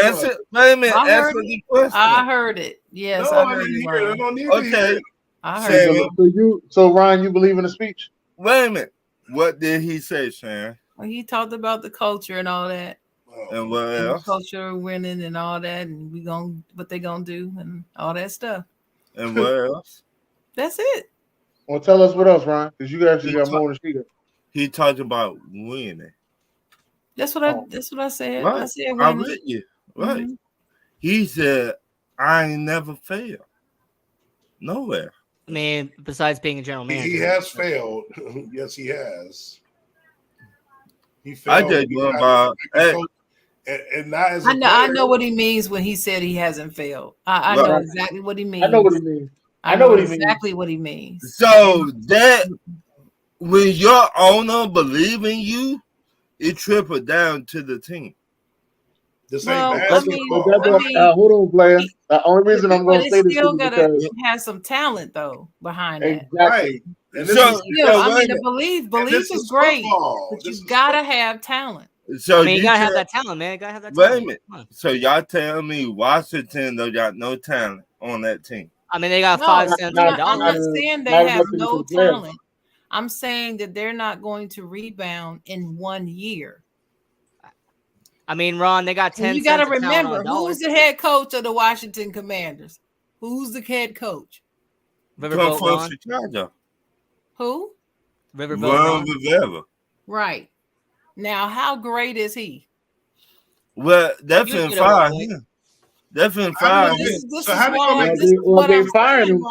Answer. Wait a minute. Answer the question. I heard it. Yes, no, I heard didn't it. hear it. I don't need to hear it. I heard it. So Ryan, you believe in the speech? Wait a minute. What did he say, Sharon? Well, he talked about the culture and all that. And what else? Culture winning and all that, and what they gonna do and all that stuff. And what else? That's it. Well, tell us what else, Ryan, because you actually got more to see. He talked about winning. That's what I said. Right. I said I winning. read you. Right. Mm-hmm. He said, "I ain't never failed nowhere." I mean, besides being a general manager, he has failed. Yes, he has. He failed. I just going about. And not as I know what he means when he said he hasn't failed. I know exactly what he means. I know what he means. Exactly what he means. So that when your owner believe in you, it tripled down to the team. This ain't bad. Hold on, player. The only reason I'm going to say this is because it has some talent though behind that. Exactly. And the belief is great, but you gotta have talent. So you gotta have that talent, man. You gotta have that talent. Wait a minute. So y'all tell me Washington they got no talent on that team? I mean, they got $5 cents. I'm not saying they have no talent. I'm saying that they're not going to rebound in 1 year. I mean, Ron, they got 10 cents. You got to remember who's the head coach of the Washington Commanders. Who's the head coach? Riverboat from Chicago. Who? Riverboat. Right. Now, how great is he? Well, definitely fire him. Definitely fire him. So how they fire him?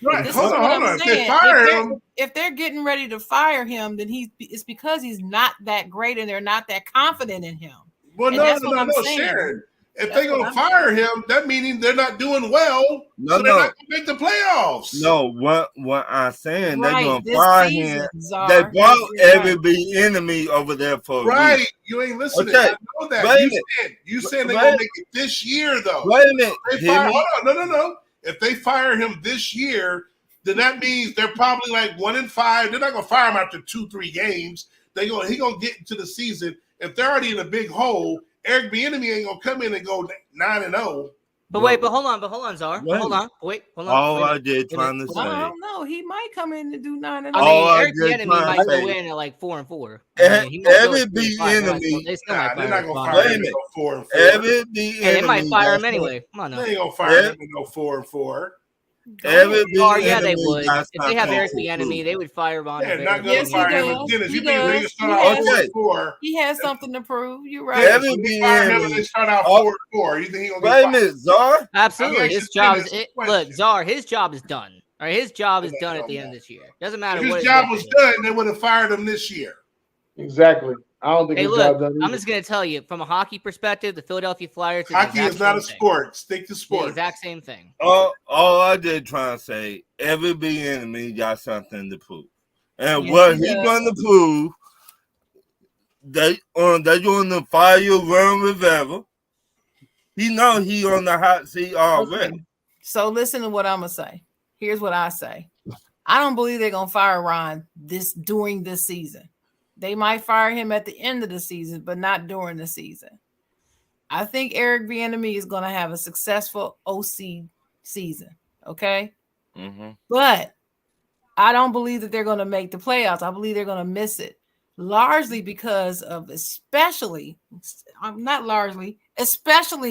Right. Hold on. If they fire him, if they're getting ready to fire him, then it's because he's not that great and they're not that confident in him. Well, no, Sharon. If they're going to fire him, that meaning they're not doing well, so they're not going to make the playoffs. No, what I'm saying, they're going to fire him. They brought every big enemy over there for right. a week. You ain't listening. Okay. I know that. You said they're going to make it this year, though. Wait a minute. Hold on. No. If they fire him this year, then that means they're probably like 1-5. They're not going to fire him after 2-3 games. He going to get into the season. If they're already in a big hole, Eric Bieniemy ain't gonna come in and go 9-0. But hold on, Czar. Hold on. I did trying to say. I don't know. He might come in and do 9-0. I mean, Eric Bieniemy might go in at like 4-4. Every Bieniemy, they're not gonna fire him to go 4-4. Every Bieniemy, they might fire him anyway. Come on, now. They ain't gonna fire him to go 4-4. Yeah, they would. If they have Eric Bieniemy, they would fire Ron. They're not going to fire him again. If you think they can start out 4-4, he has something to prove. You're right. If they fire him and they start out 4-4, you think he's going to get fired? Czar? Absolutely. His job is look, Czar. His job is done. All right, his job is done at the end of this year. Doesn't matter. If his job was done, they would have fired him this year. Exactly. I don't think his job done. I'm just going to tell you from a hockey perspective, the Philadelphia Flyers. Hockey is not a sport. Stick to sports. The exact same thing. All I did try to say, every Bieniemy got something to prove, and what he's going to prove, they going to fire Ron Rivera He know he on the hot seat already. Okay. So listen to what I'm gonna say. Here's what I say. I don't believe they're gonna fire Ron during this season. They might fire him at the end of the season, but not during the season. I think Eric Bieniemy is gonna have a successful OC season. Okay, but I don't believe that they're gonna make the playoffs. I believe they're gonna miss it, largely because of especially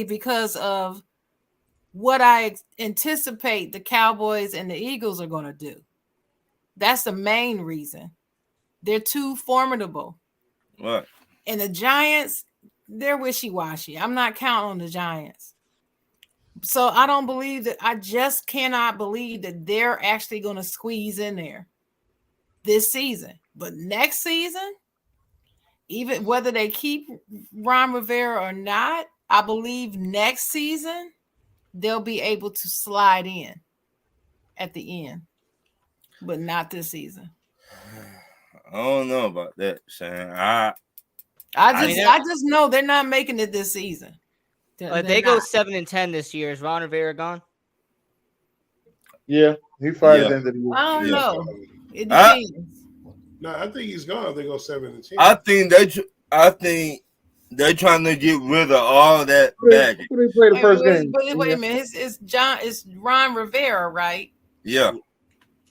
because of what I anticipate the Cowboys and the Eagles are going to do. That's the main reason. They're too formidable. What? And the Giants, they're wishy-washy. I'm not counting on the Giants. So I don't believe that. I just cannot believe that they're actually going to squeeze in there this season. But next season, even whether they keep Ron Rivera or not, I believe next season they'll be able to slide in at the end, but not this season. I don't know about that, Shane. I just know they're not making it this season. If they go 7-10 this year, is Ron Rivera gone? Yeah, he fired at the end of the year. I don't know. It depends. No, I think he's gone. They go 7-10. I think they're trying to get rid of all that baggage. Who they play the first game? Wait a minute. It's Ron Rivera, right? Yeah.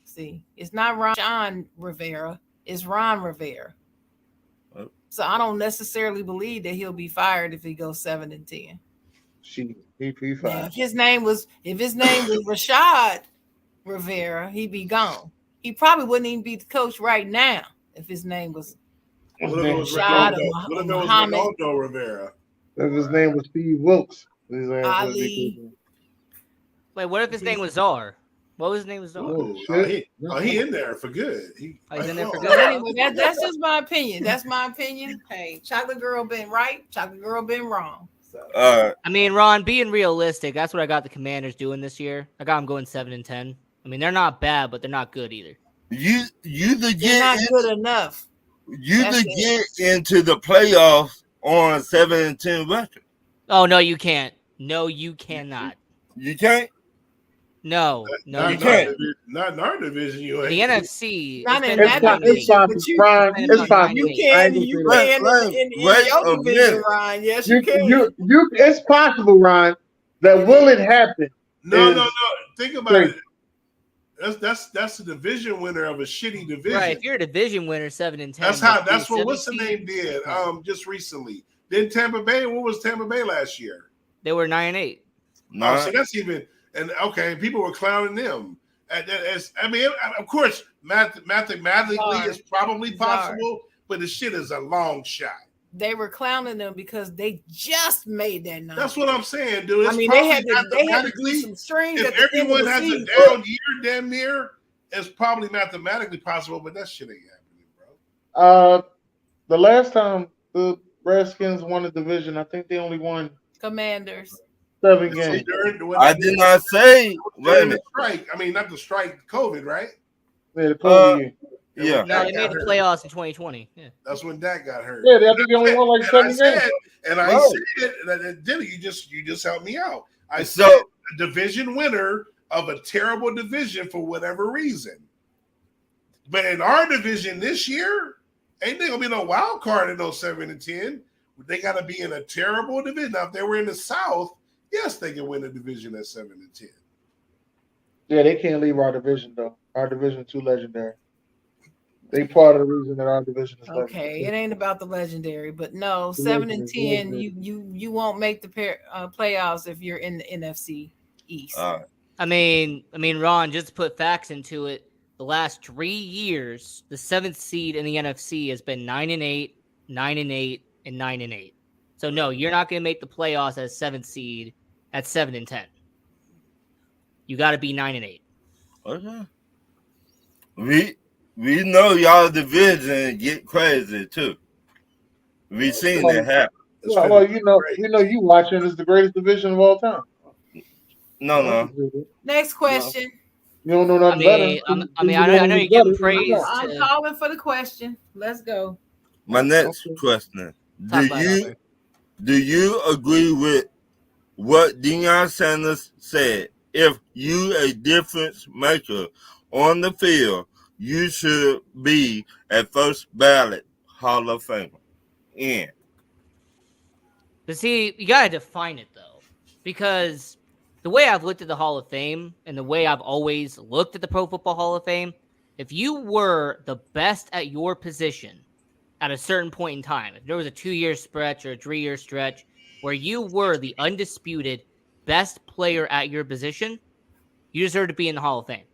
See, it's not John Rivera. It's Ron Rivera. So I don't necessarily believe that he'll be fired if he goes 7-10. He fired. Now, if his name was Rashad Rivera, he'd be gone. He probably wouldn't even be the coach right now if his name was Rashad or Muhammad. Ronaldo Rivera. If his name was Steve Wilkes. Ali. Wait, what if his name was Czar? What was his name? Was Czar? He in there for good. He's in there for good. Anyway, that's just my opinion. That's my opinion. Hey, Chocolate Girl been right. Chocolate Girl been wrong. So. I mean, Ron, being realistic, that's what I got the Commanders doing this year. I got them going 7-10. I mean, they're not bad, but they're not good either. They're not good enough. You could get into the playoffs on 7-10 record. Oh no, you can't. No, you cannot. You can't. No, you can't. Not in our division. You the NFC. Not in that division. It's possible. You can. You can in your division, Ryan. Yes, you can. It's possible, Ryan. That will it happen? No. Think about it. That's a division winner of a shitty division. Right. If you're a division winner, 7-10. That's what what's the name did just recently. Then Tampa Bay. What was Tampa Bay last year? They were 9-8. Oh, so that's even okay. People were clowning them. I mean, of course, mathematically, it's probably possible, but the shit is a long shot. They were clowning them because they just made that number. That's what I'm saying, dude. It's I mean, they had to do some strings. If everyone has a down year, damn near, it's probably mathematically possible, but that shit ain't happening, bro. The last time the Redskins won the division, I think they only won Commanders 7 games. I did not say. Wait a minute. Strike. I mean, not the strike. COVID, right? Yeah, the COVID year. Yeah. No, they made the playoffs in 2020. Yeah. That's when Dak got hurt. Yeah, I think they only won like 7 games. I said, Dilly, you just helped me out. I said a division winner of a terrible division for whatever reason. But in our division this year, ain't there gonna be no wild card in those 7-10. They gotta be in a terrible division. Now, if they were in the South, yes, they can win a division at 7-10. Yeah, they can't leave our division though. Our division too legendary. They part of the reason that our division is okay. It ain't about the legendary, but no, 7-10. You won't make the playoffs if you're in the NFC East. I mean, Ron, just to put facts into it, the last 3 years, the 7th seed in the NFC has been 9-8, 9-8, and 9-8. So no, you're not going to make the playoffs as 7th seed at 7-10. You got to be 9-8. Okay. We know y'all division get crazy too. We seen that happen. Well, we know you watching is the greatest division of all time. No. Next question. You don't know nothing better. I know you're getting praise. I'm calling for the question. Let's go. My next question: Do you agree with what Deion Sanders said. If you a difference maker on the field, you should be a first ballot Hall of Famer. In. But see, you gotta define it though, because the way I've looked at the Hall of Fame and the way I've always looked at the Pro Football Hall of Fame, if you were the best at your position at a certain point in time, if there was a 2-year stretch or a 3-year stretch where you were the undisputed best player at your position, you deserve to be in the Hall of Fame.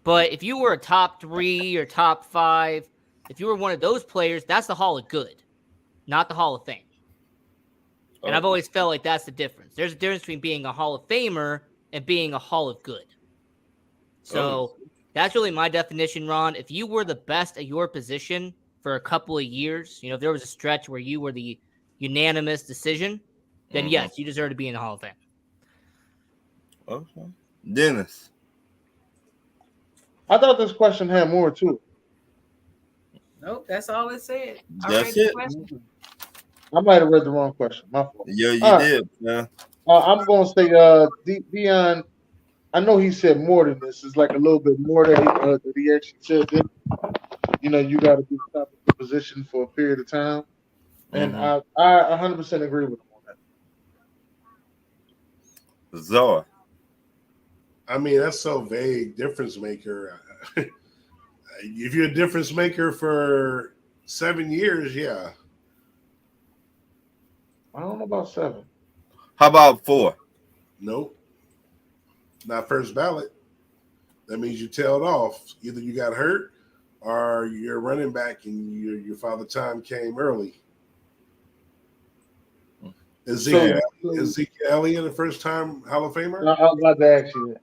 But if you were a top 3 or top 5, if you were one of those players, that's the Hall of Good, not the Hall of Fame. And I've always felt like that's the difference. There's a difference between being a Hall of Famer and being a Hall of Good. So that's really my definition, Ron. If you were the best at your position for a couple of years, if there was a stretch where you were the unanimous decision, then yes, you deserve to be in the Hall of Fame. Okay. Dennis. I thought this question had more to it. Nope, that's all it said. That's it. I might have read the wrong question. My fault. Yeah, you did, man. I'm going to say Deion. I know he said more than this. It's like a little bit more that he actually said. That, you got to be top of the position for a period of time. And I 100% agree with him on that. Zor. I mean, that's so vague. Difference maker. If you're a difference maker for 7 years, yeah. I don't know about 7. How about 4? Nope. Not first ballot. That means you tailed off. Either you got hurt or you're running back and your father time came early. Ezekiel Elliott the first time Hall of Famer? No, I was about to ask you that.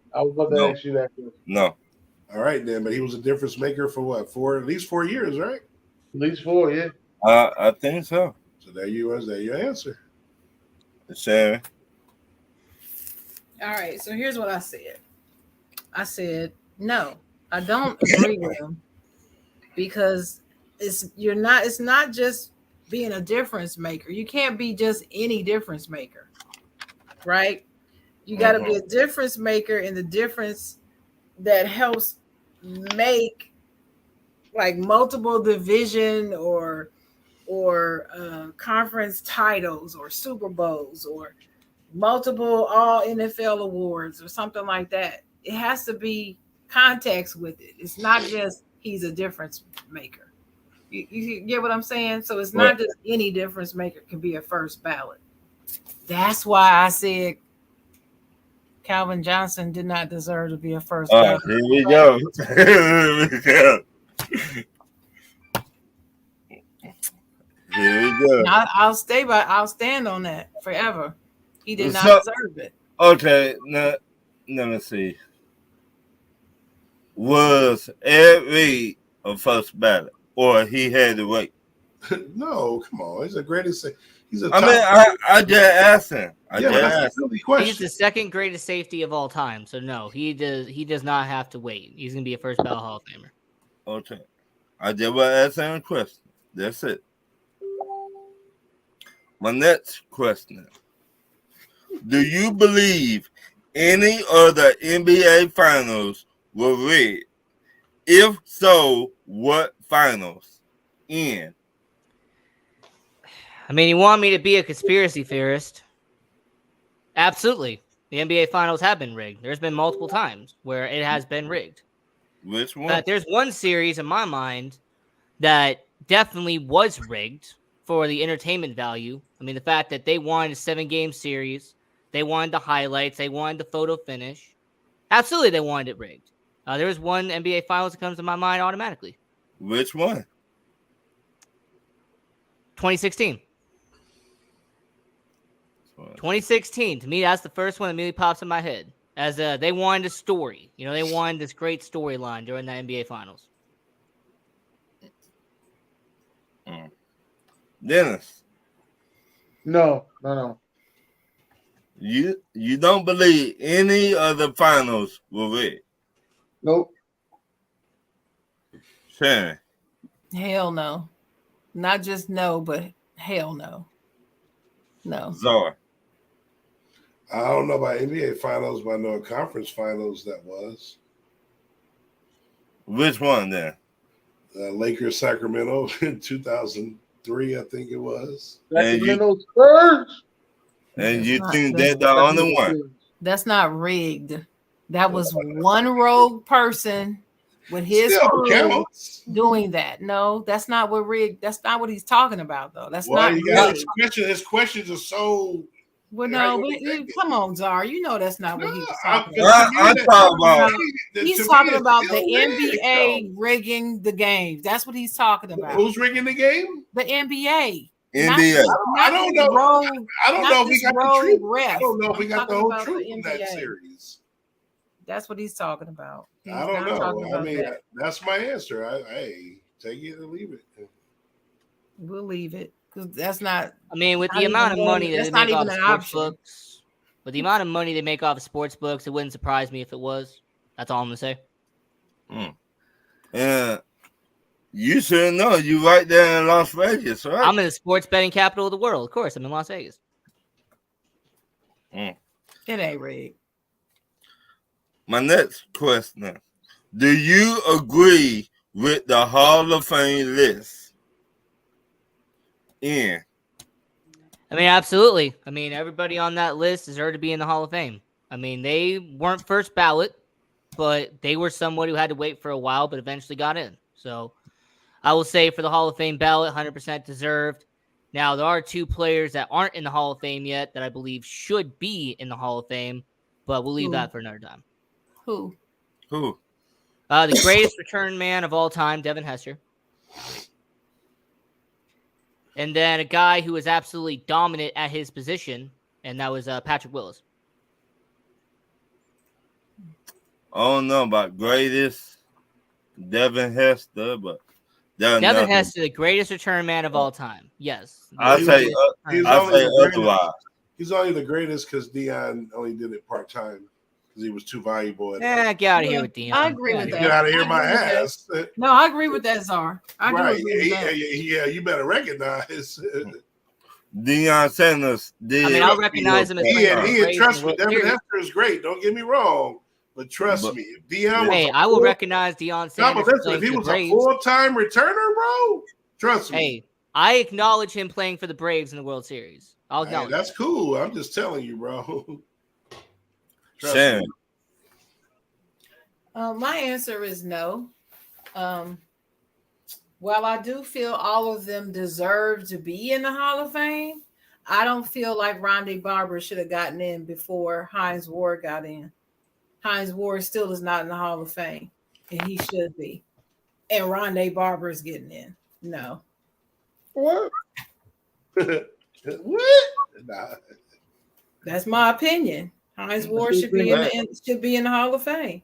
Ask you that question. No. All right, then. But he was a difference maker for what? At least 4 years, right? At least 4, yeah. I think so. So there you was. There your answer. Sharon. All right, so here's what I said. I said, no, I don't agree with him because it's not just being a difference maker. You can't be just any difference maker, right? You got to be a difference maker in the difference that helps make like multiple division or conference titles or Super Bowls or multiple all NFL awards or something like that. It has to be context with it. It's not just he's a difference maker. You get what I'm saying? So it's not just any difference maker can be a first ballot. That's why I said Calvin Johnson did not deserve to be a first ballot. Here we go. Here we go. I'll stand on that forever. He did not deserve it. Okay, now let me see. Was Ed Reed a first ballot, or he had to wait? No, come on. He's the greatest. He's a. I just asked him. He's the second greatest safety of all time. So no, he does not have to wait. He's gonna be a first ballot Hall of Famer. Okay, I just want to ask him a question. That's it. My next question: do you believe any of the NBA finals were rigged? If so, what finals? I mean, you want me to be a conspiracy theorist? Absolutely. The NBA finals have been rigged. There's been multiple times where it has been rigged. Which one? There's one series in my mind that definitely was rigged for the entertainment value. I mean, the fact that they wanted a 7-game series, they wanted the highlights, they wanted the photo finish. Absolutely, they wanted it rigged. There was one NBA finals that comes to my mind automatically. Which one? 2016. 2016. To me, that's the first one that immediately pops in my head. As they wanted a story. They wanted this great storyline during the NBA finals. Dennis. No. You don't believe any of the finals were rigged? Nope. Sharon. Hell no. Not just no, but hell no. No. Zara. I don't know about NBA finals, but I know conference finals that was. Which one then? Lakers Sacramento in 2003, I think it was. Sacramento Spurs. And you not- think they're the only one? That's not rigged. That was one rogue person with his Still crew counts. doing that. No, that's not what rigged. That's not what he's talking about, though. That's Well, not you got rigged. his questions are so. Well, how no, you but think it? come on, Czar. You know that's not what he was I- talking about. I'm talking about. He's To me, talking it's about the still rigged, NBA rigging the games. That's what he's talking though. about. Who's rigging the game? The NBA. NBA. I don't know. I don't know if we got the truth. Ref. I don't know if we I'm got the talking whole about truth the in that NBA. series. That's what he's talking about. He's I don't not talking know. I about mean, that. that's my answer. Hey, take it or leave it. We'll leave it because that's not. I mean, with Not the amount of even money one- that they that's make not off even of an sports option. books, with the amount of money they make off of sports books, it wouldn't surprise me if it was. That's all I'm gonna say. And you should know. You right there in Las Vegas, right? I'm in the sports betting capital of the world. Of course, I'm in Las Vegas. It ain't rigged. My next question: do you agree with the Hall of Fame list? Yeah. I mean, absolutely. I mean, everybody on that list deserved to be in the Hall of Fame. I mean, they weren't first ballot, but they were someone who had to wait for a while, but eventually got in. So I will say for the Hall of Fame ballot, 100% deserved. Now, there are two players that aren't in the Hall of Fame yet that I believe should be in the Hall of Fame, but we'll leave that for another time. Who? The greatest return man of all time, Devin Hester. And then a guy who was absolutely dominant at his position, and that was Patrick Willis. I don't know about greatest Devin Hester, but Devin Hester, the greatest return man of all time. Yes. I say otherwise. He's only the greatest because Deion only did it part time because he was too valuable. Get out of here with Deion. I agree with that. Get out of here, I my agree with ass. No, I agree with that, Czar. I do Right? agree with that. Yeah, you better recognize. Deion Sanders did. I mean, I'll recognize him as Trust me, Devin Hester is great. Don't get me wrong, but trust me, if Deion. Hey, I will recognize Deion Sanders. Listen, if he was a full-time returner, bro, trust me. Hey, I acknowledge him playing for the Braves in the World Series. I'll acknowledge. That's cool. I'm just telling you, bro. Sam. My answer is no. While I do feel all of them deserve to be in the Hall of Fame, I don't feel like Ronde Barber should have gotten in before Hines Ward got in. Hines Ward still is not in the Hall of Fame, and he should be. And Ronde Barber is getting in. No. What? What? Nah. That's my opinion. Hines Ward should be in the Hall of Fame.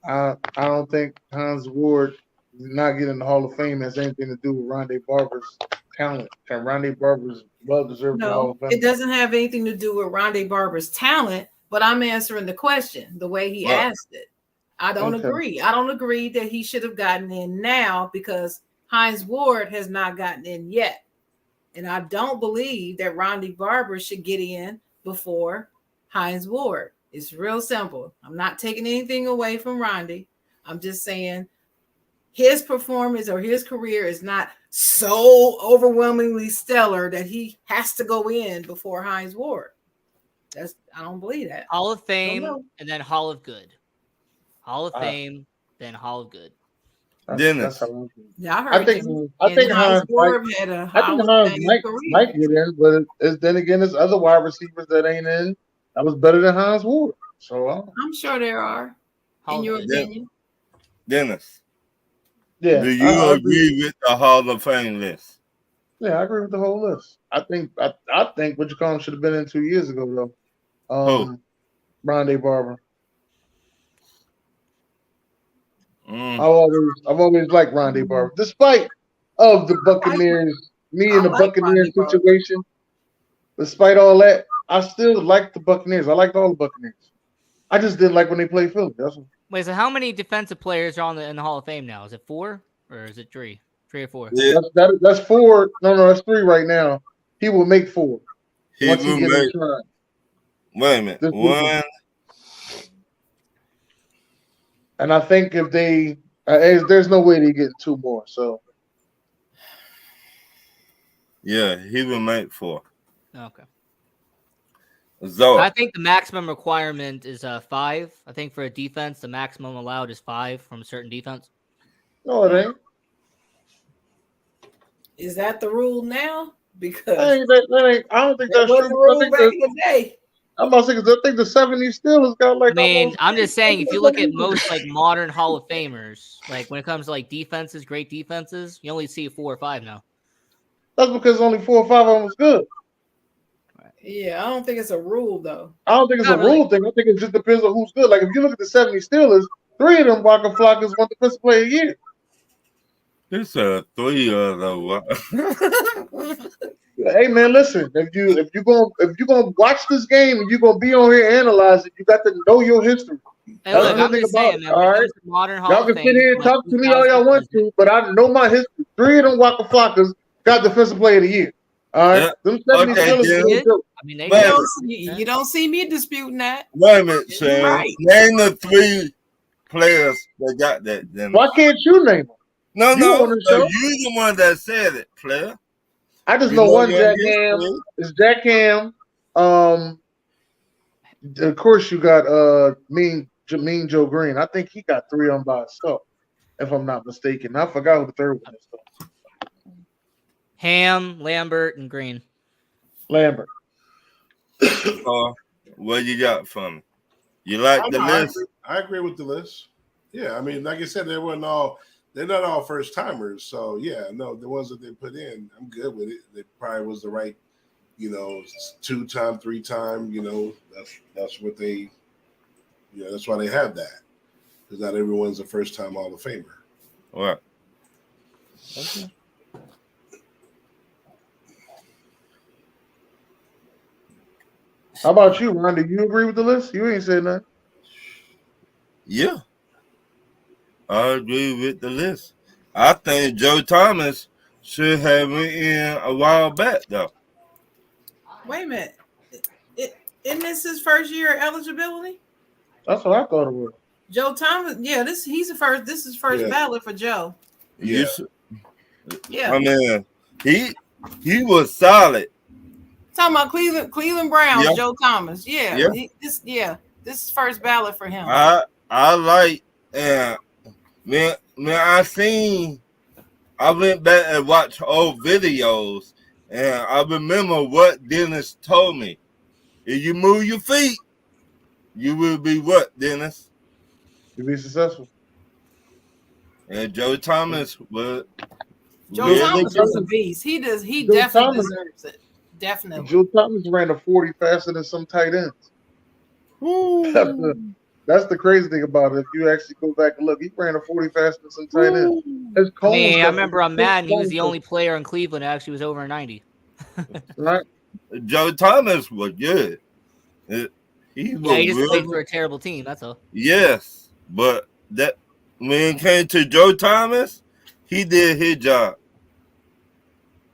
I don't think Hines Ward not getting in the Hall of Fame has anything to do with Ronde Barber's talent. And Ronde Barber's well deserved the Hall No, of Fame. it doesn't have anything to do with Ronde Barber's talent, but I'm answering the question the way he asked it. I don't agree. I don't agree that he should have gotten in now because Hines Ward has not gotten in yet. And I don't believe that Ronde Barber should get in before Hines Ward. It's real simple. I'm not taking anything away from Ronde. I'm just saying his performance or his career is not so overwhelmingly stellar that he has to go in before Hines Ward. I don't believe that. Hall of Fame and then Hall of Good. Hall of Fame, then Hall of Good. Dennis. Yeah, I think Hines might get in, but then again, there's other wide receivers that ain't in. That was better than Hines Ward. So I'm sure there are. In your opinion, Dennis. Yeah. Do you agree with the Hall of Fame list? Yeah, I agree with the whole list. I think what you call him should have been in 2 years ago though. Ronde Barber. I've always liked Ronde Barber, despite of the Buccaneers, and the Buccaneers situation. Despite all that, I still like the Buccaneers. I liked all the Buccaneers. I just didn't like when they played Philly. Wait, so how many defensive players are in the Hall of Fame now? Is it 4 or is it 3? 3 or 4? Yeah. That's 4. No, that's 3 right now. He will make 4 once he gets in Wait a minute. This One. season. And I think if they, there's no way they get 2 more. So Yeah, he will make 4. Okay. So I think the maximum requirement is 5. I think for a defense, the maximum allowed is 5 from a certain defense. no, it ain't. Is that the rule now? Because That ain't I don't think that's was true. the I rule think back in the day. I'm about to say, 'cause I think the 70s still has got like I mean, almost. I'm just saying, if you look at most like modern Hall of Famers, like when it comes to like defenses, great defenses, you only see 4 or 5 now. That's because only 4 or 5 of them was good. Yeah, I don't think it's a rule though. I don't think it's Not a really. rule thing. I think it just depends on who's good. Like if you look at the 70 Steelers, 3 of them Waka Flockas won Defensive Player of the Year. it's a 3 of the. Hey man, listen. If you gonna watch this game and you're gonna be on here and analyze it, you got to know your history. And That's look, the I'm thing just about saying, it. man, All when it right, comes to modern Hall y'all of can Fame, sit here and like talk to me all y'all want to, but I know my history. 3 of them Waka Flockas got Defensive Player of the Year. All right, Yeah. them 70 Okay, Steelers. then. No joke. I mean, they Wait, You don't see me disputing that. Wait a minute, Shane. Right. Name the 3 players that got that. Then. Why can't you name them? No, You on the show? you the one that said it, player. I just You know know one your Jack history. Ham. It's Jack Ham. Of course you got Mean Joe Green. I think he got 3 of them by himself, if I'm not mistaken. I forgot who the third one is though. Ham, Lambert, and Green. Lambert. What you got for me? You like the list? I agree with the list. Yeah, I mean, like I said, they're not all first timers. So yeah, no, the ones that they put in, I'm good with it. It probably was the right, 2-time, 3-time. That's what they, that's why they have that, because not everyone's a first time Hall of Famer. All right. Okay. How about you, Ron? Do you agree with the list? You ain't said nothing. Yeah, I agree with the list. I think Joe Thomas should have went in a while back, though. Wait a minute. Isn't this his first year of eligibility? That's what I thought it was. Joe Thomas, yeah, he's the first. This is first Yeah. ballot for Joe. Yeah. Yeah, I mean, he was solid. talking about Cleveland Browns, Yeah. Joe Thomas. Yeah, Yeah. this is first ballot for him. I like when I went back and watched old videos, and I remember what Dennis told me. If you move your feet, you will be what, Dennis? To be successful. And Joe Thomas was Joe really Thomas good. was a beast. He Joe definitely Thomas- deserves it. Definitely. Joe Thomas ran a 40 faster than some tight ends. That's the crazy thing about it. If you actually go back and look, he ran a 40 faster than some tight ends. His I cones mean, I got- remember on Madden, he was cones the got- only player in Cleveland that actually was over a 90. right. Joe Thomas was good. He was Yeah, he just really, played for a terrible team. That's all. yes, but that when it came to Joe Thomas, he did his job.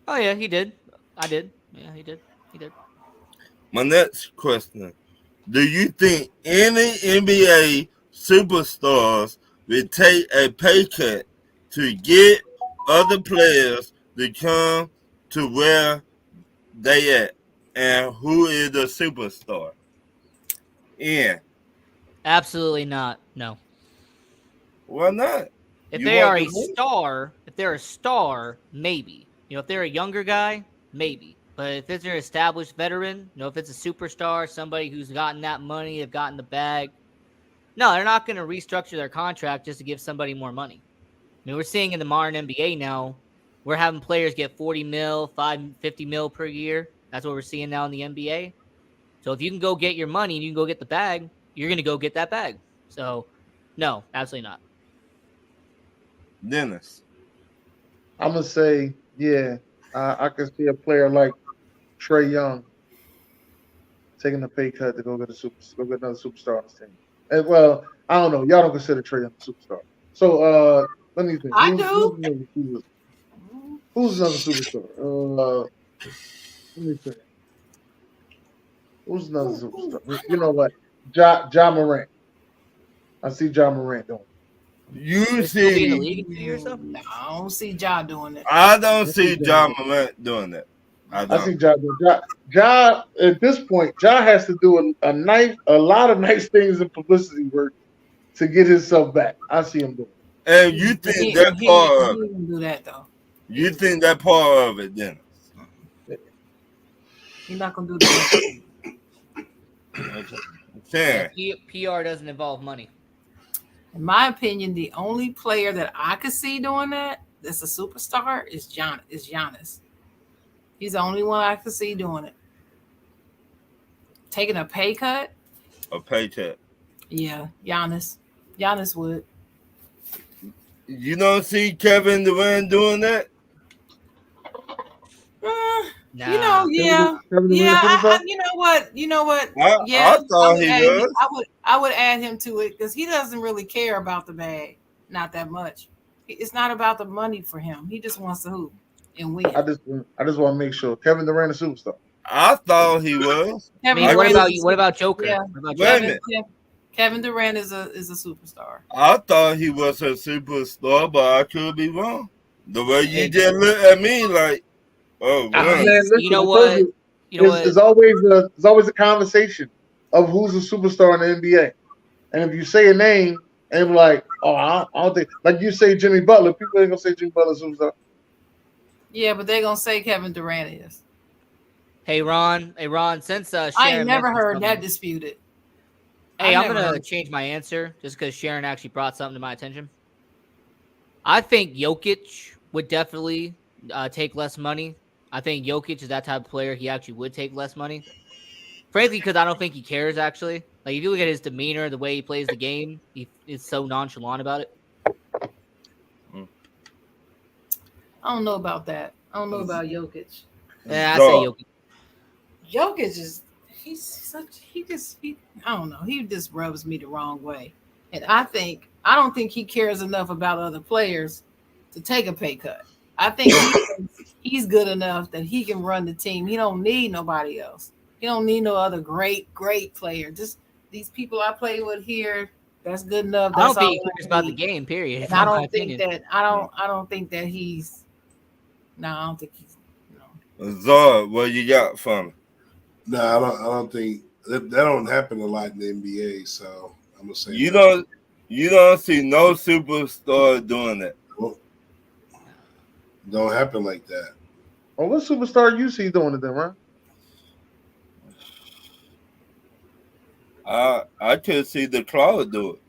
Oh yeah, he did. I did. Yeah, he did. He did. My next question: do you think any NBA superstars will take a pay cut to get other players to come to where they at? And who is the superstar? Yeah. Absolutely not. No. Why not? If You they want are a to win? star, if they're a star, maybe. If they're a younger guy, maybe. But if it's an established veteran, if it's a superstar, somebody who's gotten that money, have gotten the bag, no, they're not going to restructure their contract just to give somebody more money. I mean, we're seeing in the modern NBA now, we're having players get 40 mil, 50 mil per year. That's what we're seeing now in the NBA. So if you can go get your money and you can go get the bag, you're going to go get that bag. So, no, absolutely not. Dennis. I'm gonna say, yeah, I can see a player like Trae Young taking a pay cut to go get another superstar on his team. And, well, I don't know. Y'all don't consider Trae Young a superstar. So let me think. I do. Who's another superstar? Let me think. Who's another superstar? You know what? Ja Morant. I see Ja Morant doing. You He'll be in the see, league in 2 years, though? No, I don't see Ja doing it. I don't see John Morant doing that. I I see don't. Ja at this point, Ja has to do a lot of nice things in publicity work to get himself back. I see him doing it. And you think that part of He it? didn't do that though. You think that part of it, then? He's not gonna do that. Sam, PR doesn't involve money. In my opinion, the only player that I could see doing that's a superstar is Giannis. He's the only one I could see doing it. Taking a pay cut? a paycheck. Yeah, Giannis. Giannis would. You don't see Kevin Durant doing that? Nah. You know, yeah. You know what? I thought he was. I would add him to it because he doesn't really care about the bag, not that much. It's not about the money for him. He just wants to hoop and win. I just want to make sure Kevin Durant is a superstar. I thought he was. I mean, what about Joker? Yeah. What about Wait a Joker? minute. Kevin Durant is a superstar. I thought he was a superstar, but I could be wrong. The way you just look at me like, oh, Man, man. listen, you know I what? told you, You know what? It's always a conversation of who's a superstar in the NBA. And if you say a name and be like, oh, I don't think, like you say Jimmy Butler, people ain't gonna say Jimmy Butler's a superstar. Yeah, but they're gonna say Kevin Durant is. Hey Ron, since Sharon I ain't never mentioned heard something- that disputed. Hey, I'm never gonna heard. change my answer just because Sharon actually brought something to my attention. I think Jokic would definitely take less money. I think Jokic is that type of player. He actually would take less money. Frankly, because I don't think he cares, actually. Like, if you look at his demeanor, the way he plays the game, he is so nonchalant about it. I don't know about that. I don't know about Jokic. Yeah, I say Jokic. Jokic is I don't know. He just rubs me the wrong way. And I don't think he cares enough about other players to take a pay cut. I think he's good enough that he can run the team. He don't need nobody else. He don't need no other great player. Just these people I play with here, that's good enough. I That's don't all think he cares about the game, period. And I don't think that he's I don't think he's Zard, what you got for me? No, I don't think that don't happen a lot in the NBA. So I'm gonna say You don't see no superstar doing that. Well, don't happen like that. Oh, what superstar you see doing it then, right? I could see the Claw do it.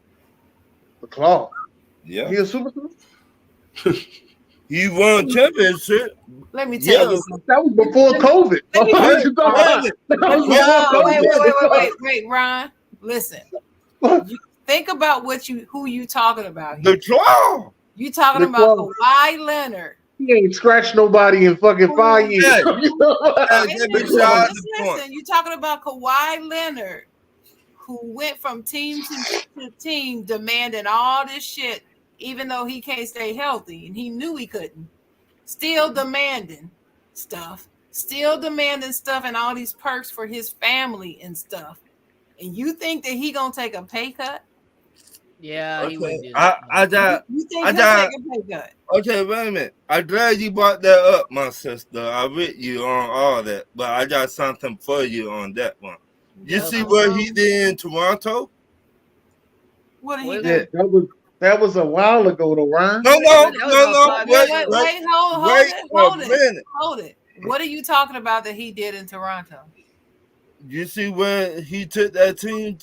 The Claw. Yeah. He a superstar? He won championship. Let me tell you Yeah. something. That was before COVID. Let me- What you talking about? That was before COVID. Wait, Ron. Listen. You think about who you talking about here. The Claw. You talking The about Claw. Kawhi Leonard. He ain't scratched nobody in fucking 5 years. Hey. You know? Listen, you talking about Kawhi Leonard, who went from team to team demanding all this shit, even though he can't stay healthy, and he knew he couldn't. Still demanding stuff, and all these perks for his family and stuff. And you think that he gonna take a pay cut? Yeah, he would do that. You think he'll take a pay cut? Okay, wait a minute. I'm glad you brought that up, my sister. I with you on all that, but I got something for you on that one. You see what he did in Toronto? What did he Yeah, do? that was a while ago, though, Ryan. No. Wait, hold it. What are you talking about that he did in Toronto? You see where he took that team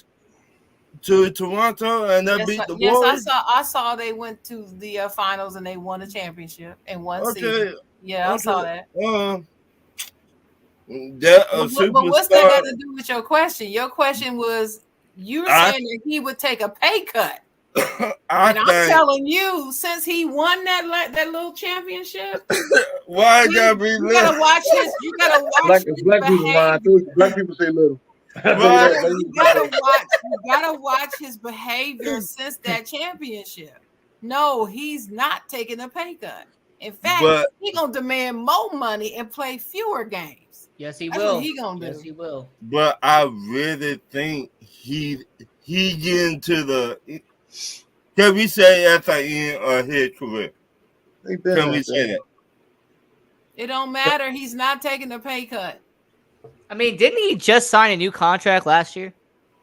to Toronto and that beat the Yes, Warriors? I saw they went to the finals and they won the championship in one season. Okay. Yeah, I saw that. But what's that got to do with your question? Your question was you were saying that he would take a pay cut. I'm telling you, since he won that little championship, why gotta be you gotta watch his. You gotta watch his black people, Ryan. Black people say little. You gotta watch his behavior since that championship. No, he's not taking a pay cut. In fact, he's gonna demand more money and play fewer games. Yes, he That's will. what he gonna do. Yes, he will. But I really think he get into the. Can we say at the end of his career? Can we say that? It don't matter. He's not taking a pay cut. I mean, didn't he just sign a new contract last year?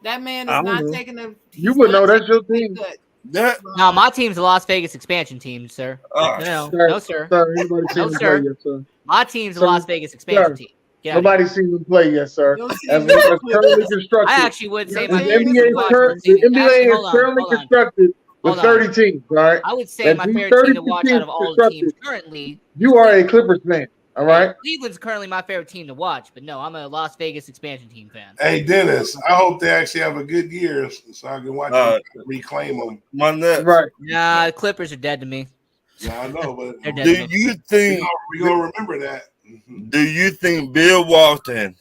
That man I is don't not know. taking a. You would know that's your team. That No, my team's the Las Vegas expansion team, sir. No, sir. Sir, anybody seen No, him sir. play yet, sir? My team's the Sir, Las Vegas expansion sir. team. Get out of Nobody's seen him play yet, sir. You'll see As him currently here. constructed. I actually would say the my team NBA, watch the team. NBA Actually, is hold on, currently hold on. constructed with Hold on. 30 teams, all right? I would say And my these favorite team to 32 watch teams out of all the teams constructed, currently. You are a Clippers fan, all right? Cleveland's currently my favorite team to watch, but no, I'm a Las Vegas expansion team fan. Hey, Dennis, I hope they actually have a good year so I can watch them reclaim them. my nuts. Right. Nah, the Clippers are dead to me. Yeah, I know, but They're dead Do to me. you think? we're gonna remember that. Do you think Bill Walton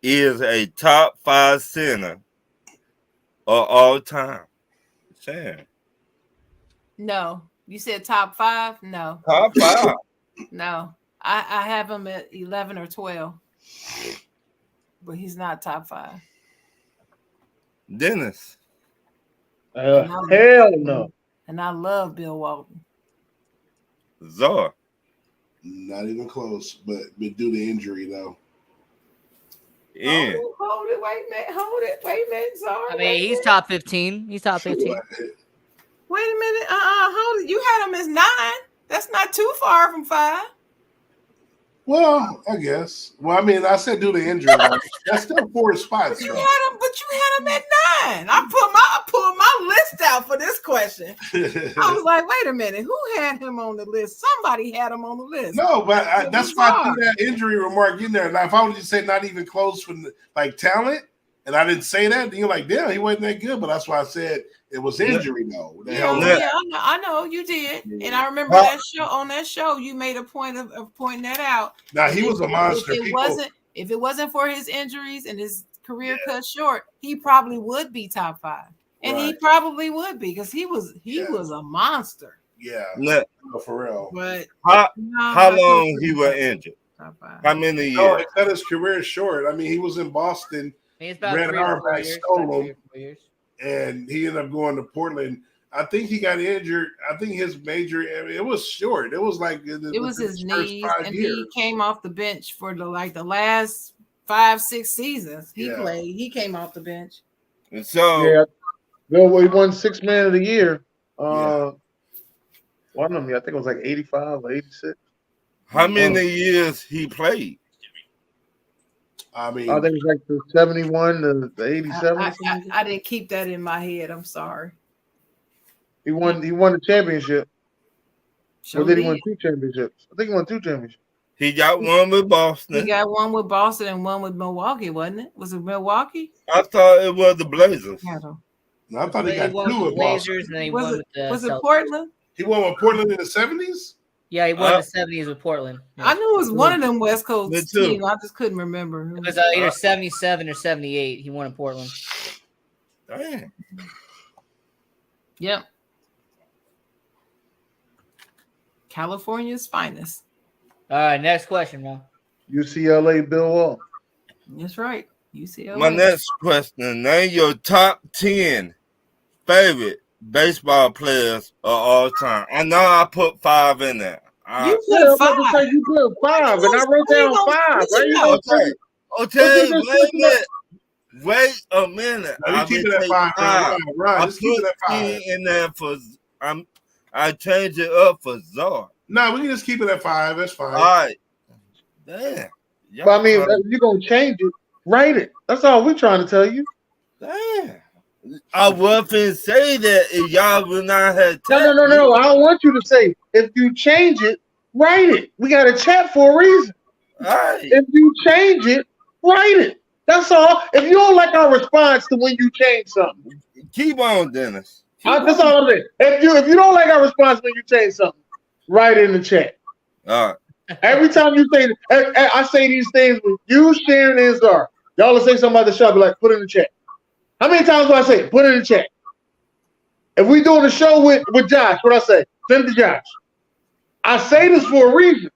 is a top 5 center of all time? Sam. No, you said top 5. No, Top 5. no. I have him at 11 or 12, but he's not top 5. Dennis. Hell no. And I love Bill Walton. Zor. Not even close, but due to injury though. Yeah. Hold it, wait a minute, sorry. I mean, he's top 15. He's top 15. Wait a minute, hold it. You had him as 9. That's not too far from 5. Well, I guess. Well, I mean, I said due to injury. That's still 4 spots. But you had him at 9. I pulled my list out for this question. I was like, wait a minute, who had him on the list? Somebody had him on the list. No, but that's why I threw that injury remark in there. Now, if I would just say not even close from like talent, and I didn't say that, then you're like, damn, he wasn't that good. But that's why I said it was injury though. I know you did, and I remember that show. On that show, you made a point of pointing that out. Now he was a monster. If it wasn't for his injuries and his career cut short, he probably would be top 5, and he probably would be because he was a monster. Yeah, for real. But how long he was injured? Top 5. How many years? No, it cut his career short. I mean, he was in Boston. He's about Ran 3 or 4 back, years. stole him, and he ended up going to Portland. I think he got injured. I think his major. I mean, it was short. It was like it was his knees, and years. he came off the bench for the last 5-6 seasons he played. He came off the bench. And so Bill, he won 6th man of the year. One of them, I think it was like 85 or 86. how many years he played? I mean, I think it was like the 71 to the 87. I didn't keep that in my head. I'm sorry. He won the championship. Or did he win did. 2 championships? I think he won 2 championships. He got one with Boston. He got one with Boston and one with Milwaukee, wasn't it? Was it Milwaukee? I thought it was the Blazers. I thought he got 2 with Blazers, Boston. and then he was won it, with the was it Celtics. Portland? He won with Portland in the 70s? Yeah, he won the 70s with Portland. Yeah. I knew it was one of them West Me Coast too. teams. I just couldn't remember. It was either 77 or 78. He won in Portland. Damn. Yep. California's finest. All right, next question, man. UCLA Bill Wall. That's right. UCLA. My next question: name your top 10 favorite baseball players of all time. I know I put 5 in there. You put 5. You put 5, and I wrote down 5. Okay, wait a minute. No, you keep it at 5. Right, just keep it at 5. In there for I changed it up for Zor. No, we can just keep it at 5. That's fine. All right. Damn. But I mean, if you're gonna change it, write it. That's all we're trying to tell you. Damn. I wasn't say that if y'all would not have. No. I don't want you to say. If you change it, write it. We got a chat for a reason. All right. If you change it, write it. That's all. If you don't like our response to when you change something, keep on, Dennis. That's all I'm saying. If you don't like our response when you change something, write it in the chat. All right. Every time you say, I say these things with you, Sharon, and Zara. Y'all will say something about the show, be like, put it in the chat. How many times do I say, put it in the chat? If we doing a show with Josh, what I say? Send it to Josh. I say this for a reason.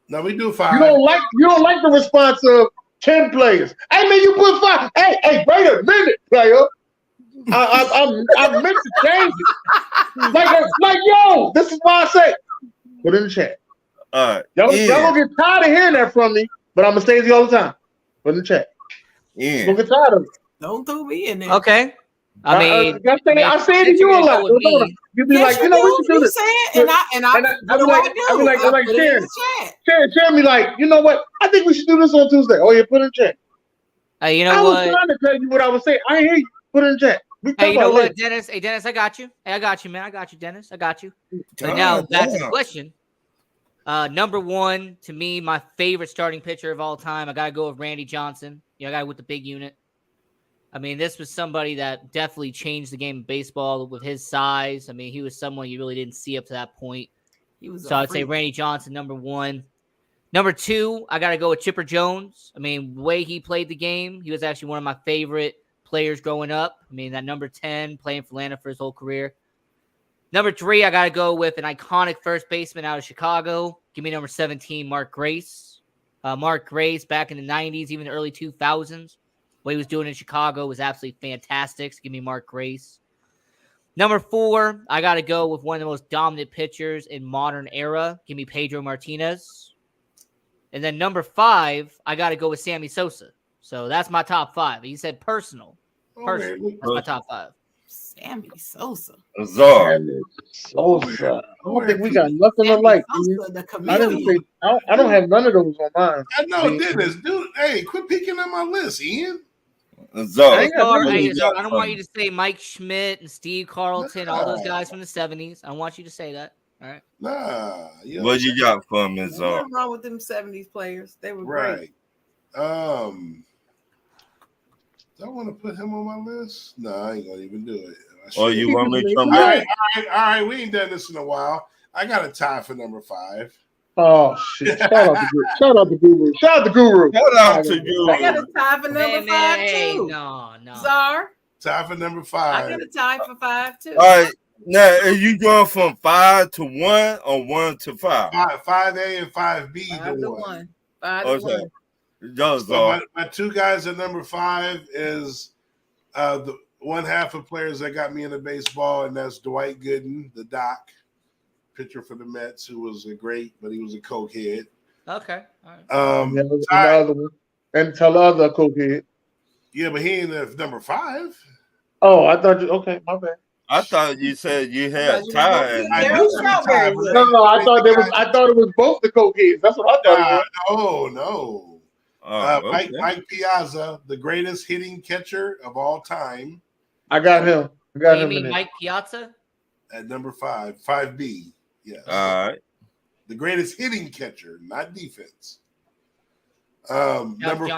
No, we do 5. You don't like the response of 10 players. Hey man, you put 5. Hey, wait a minute, player. I meant to change it. Like, yo, this is why I say, put it in the chat. All right. Y'all gonna get tired of hearing that from me, but I'm gonna stay with you all the time. Put it in the chat. Yeah. Don't get tired of it. Don't throw me in there. Okay. I mean, I say to you a lot. You be like, yes, we should do this. You say it, and I be like, Sharon be like, you know what? I think we should do this on Tuesday. Oh, yeah, put it in chat. Hey, you know I what? was trying to tell you what I was saying. I hear you. Put it in chat. Hey, you know what, Dennis? Hey, Dennis, I got you. Hey, I got you, man. I got you, Dennis. I got you. But now back to the question. Number one, to me, my favorite starting pitcher of all time. I gotta go with Randy Johnson. You know, I got with the big unit. I mean, this was somebody that definitely changed the game of baseball with his size. I mean, he was someone you really didn't see up to that point. So I'd say Randy Johnson, number one. Number two, I got to go with Chipper Jones. I mean, the way he played the game, he was actually one of my favorite players growing up. I mean, that number 10, playing for Atlanta for his whole career. Number three, I got to go with an iconic first baseman out of Chicago. Give me number 17, Mark Grace. Mark Grace, back in the 90s, even the early 2000s. What he was doing in Chicago was absolutely fantastic. So give me Mark Grace. Number four, I got to go with one of the most dominant pitchers in modern era. Give me Pedro Martinez. And then number five, I got to go with Sammy Sosa. So that's my top five. He said personal. That's my top five. Sammy Sosa. Sammy Sosa. I don't think we got nothing alike. I don't have none of those on mine. I know, Dennis. Dude, hey, quit peeking on my list, Ian. I don't want you to say Mike Schmidt and Steve Carlton, all those guys from the 70s. I don't want you to say that. All right. Nah. What you got for me, Zar? Nothing wrong with them 70s players. They were great. Do I want to put him on my list? No, I ain't gonna even do it. Oh, you want me to come back? All right. We ain't done this in a while. I got a tie for number 5. Oh shit! Shout out to Guru. Shout out to Guru. I got a tie for number 5 too. No. Czar. Tie for number 5. I got a tie for 5 too. All right. Now, are you going from 5 to 1 or 1 to 5? 5A and 5B 5 to 1. 5 to 1. So my two guys at number 5 is the one half of players that got me into baseball, and that's Dwight Gooden, the Doc, pitcher for the Mets, who was great, but he was a cokehead. Okay. All right. Another one. And tell the other cokehead. Yeah, but he ain't at number 5. Oh, I thought you. Okay, my bad. I thought you said you had time. No, I thought it was both the cokeheads. That's what I thought. No. Mike Piazza, the greatest hitting catcher of all time. I got him. You mean Mike Piazza? At number 5, 5B. Yes. All right. The greatest hitting catcher, not defense. Number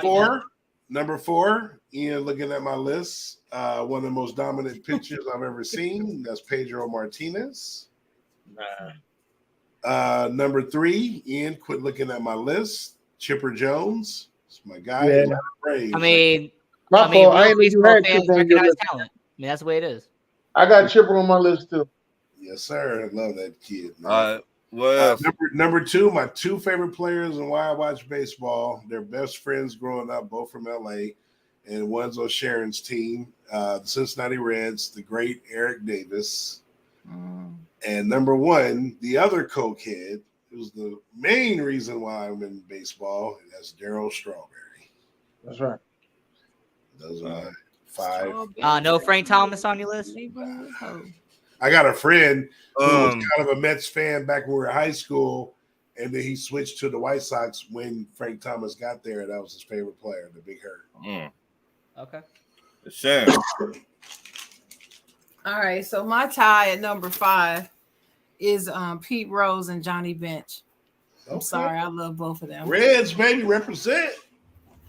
four, Ian, looking at my list, one of the most dominant pitchers I've ever seen. That's Pedro Martinez. Number 3, Ian, quit looking at my list. Chipper Jones. It's my guy. Yeah. I mean, I ain't you had Chipper on your list. Talent. I mean, that's the way it is. I got Chipper on my list too. Yes, sir. I love that kid, man. Number 2, my 2 favorite players and why I watch baseball. They're best friends growing up, both from LA, and one's on Sharon's team, the Cincinnati Reds, the great Eric Davis. And number 1, the other cokehead, who's the main reason why I'm in baseball, and that's Darrelle Strawberry. That's right. Those are 5. No Frank Thomas on your list? I got a friend who was kind of a Mets fan back when we were in high school, and then he switched to the White Sox when Frank Thomas got there. That was his favorite player, the Big Hurt. Okay. Sure. All right, so my tie at number 5 is Pete Rose and Johnny Bench. I'm sorry, I love both of them. Reds, baby, represent.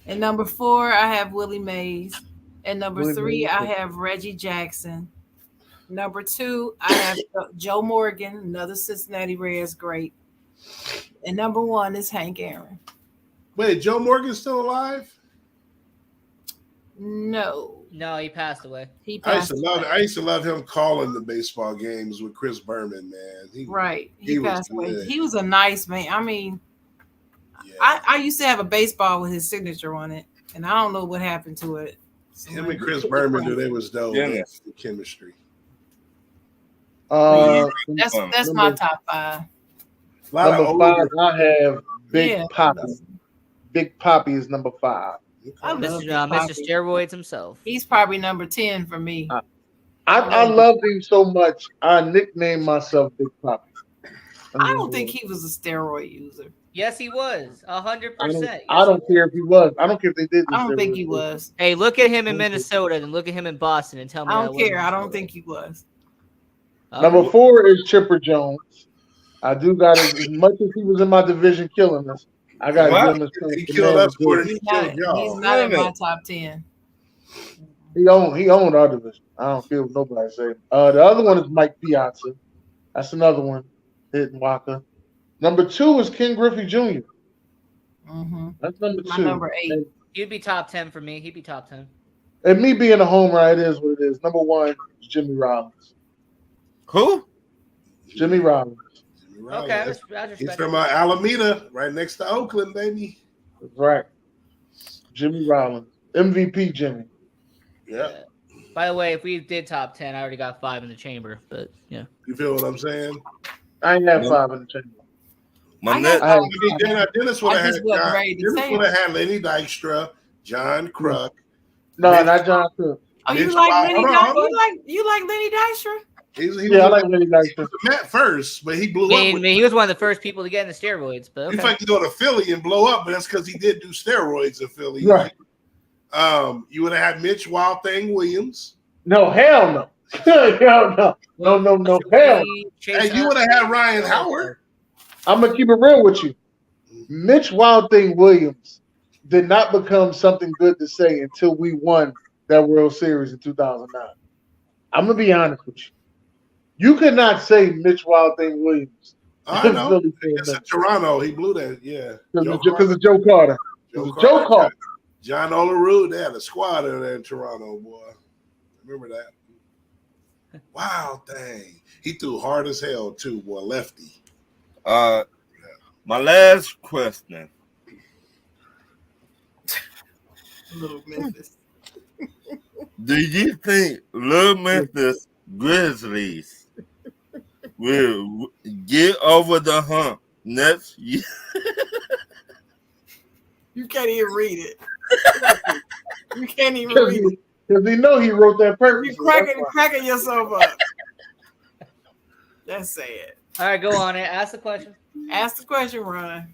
And number 4, I have Willie Mays. And number 3, I have Reggie Jackson. Number 2, I have Joe Morgan, another Cincinnati Reds great. And number 1 is Hank Aaron. Wait, Joe Morgan's still alive? No, he passed away. I used to love him calling the baseball games with Chris Berman, man. He passed away. He was a nice man. I mean, I used to have a baseball with his signature on it, and I don't know what happened to it. Him and Chris Berman knew they was dope. Yeah. That's the chemistry. That's my top 5. Number 5, I have Big Yeah. Poppy. Big Poppy is number 5. I love Mr. Poppy. Steroids himself. He's probably number 10 for me. I loved him so much. I nicknamed myself Big Poppy. I don't think he was a steroid user. Yes, he was 100%. I don't care if he was. I don't care if they did. I don't think he was. Hey, look at him in Minnesota and look at him in Boston and tell me. I don't care. I don't think he was. Number 4 is Chipper Jones. I do got as much as he was in my division killing us. I got to give him his He killed us more than he He's killed y'all. not in my top 10. He owned our division. I don't care what nobody say. The other one is Mike Piazza. That's another one. Hitting Waka. Number 2 is Ken Griffey Jr. Mm-hmm. That's number 2. My number 8. He'd be top 10 for me. He'd be top 10. And me being a homer, it is what it is. Number 1 is Jimmy Rollins. Who? Jimmy Rollins. Okay, He's from Alameda, right next to Oakland, baby. That's right. Jimmy Rollins. MVP Jimmy. Yeah. By the way, if we did top 10, I already got 5 in the chamber. But yeah. You feel what I'm saying? I ain't have 5 in the chamber. Dennis would have had Lenny Dykstra, John Kruk. No, not John Kruk. Oh, you like Lenny Dykstra? You like Lenny Dykstra? I like Lenny Dykstra. Met first, but he blew up. He was one of the first people to get into steroids. But okay. He fucking go to Philly and blow up, but that's because he did do steroids in Philly. Right. You would have had Mitch Wild Thing Williams. No, hell no. Hell no. No, hell. Hey, you would have had Ryan Howard. I'm going to keep it real with you. Mitch Wild Thing Williams did not become something good to say until we won that World Series in 2009. I'm going to be honest with you. You could not say Mitch Wild Thing Williams. I know. It's in Toronto. He blew that, yeah. Because of Joe Carter. Joe Carter. John Olerud, they had a squad in there in Toronto, boy. Remember that? Wow, dang. He threw hard as hell, too, boy. Lefty. My last question. Little Memphis. Do you think Little Memphis Grizzlies will get over the hump next year? You can't even read it. You can't even read it. Because he know he wrote that purpose. You're cracking yourself up. That's sad. All right, go on it. Ask the question. Ask the question, Ron.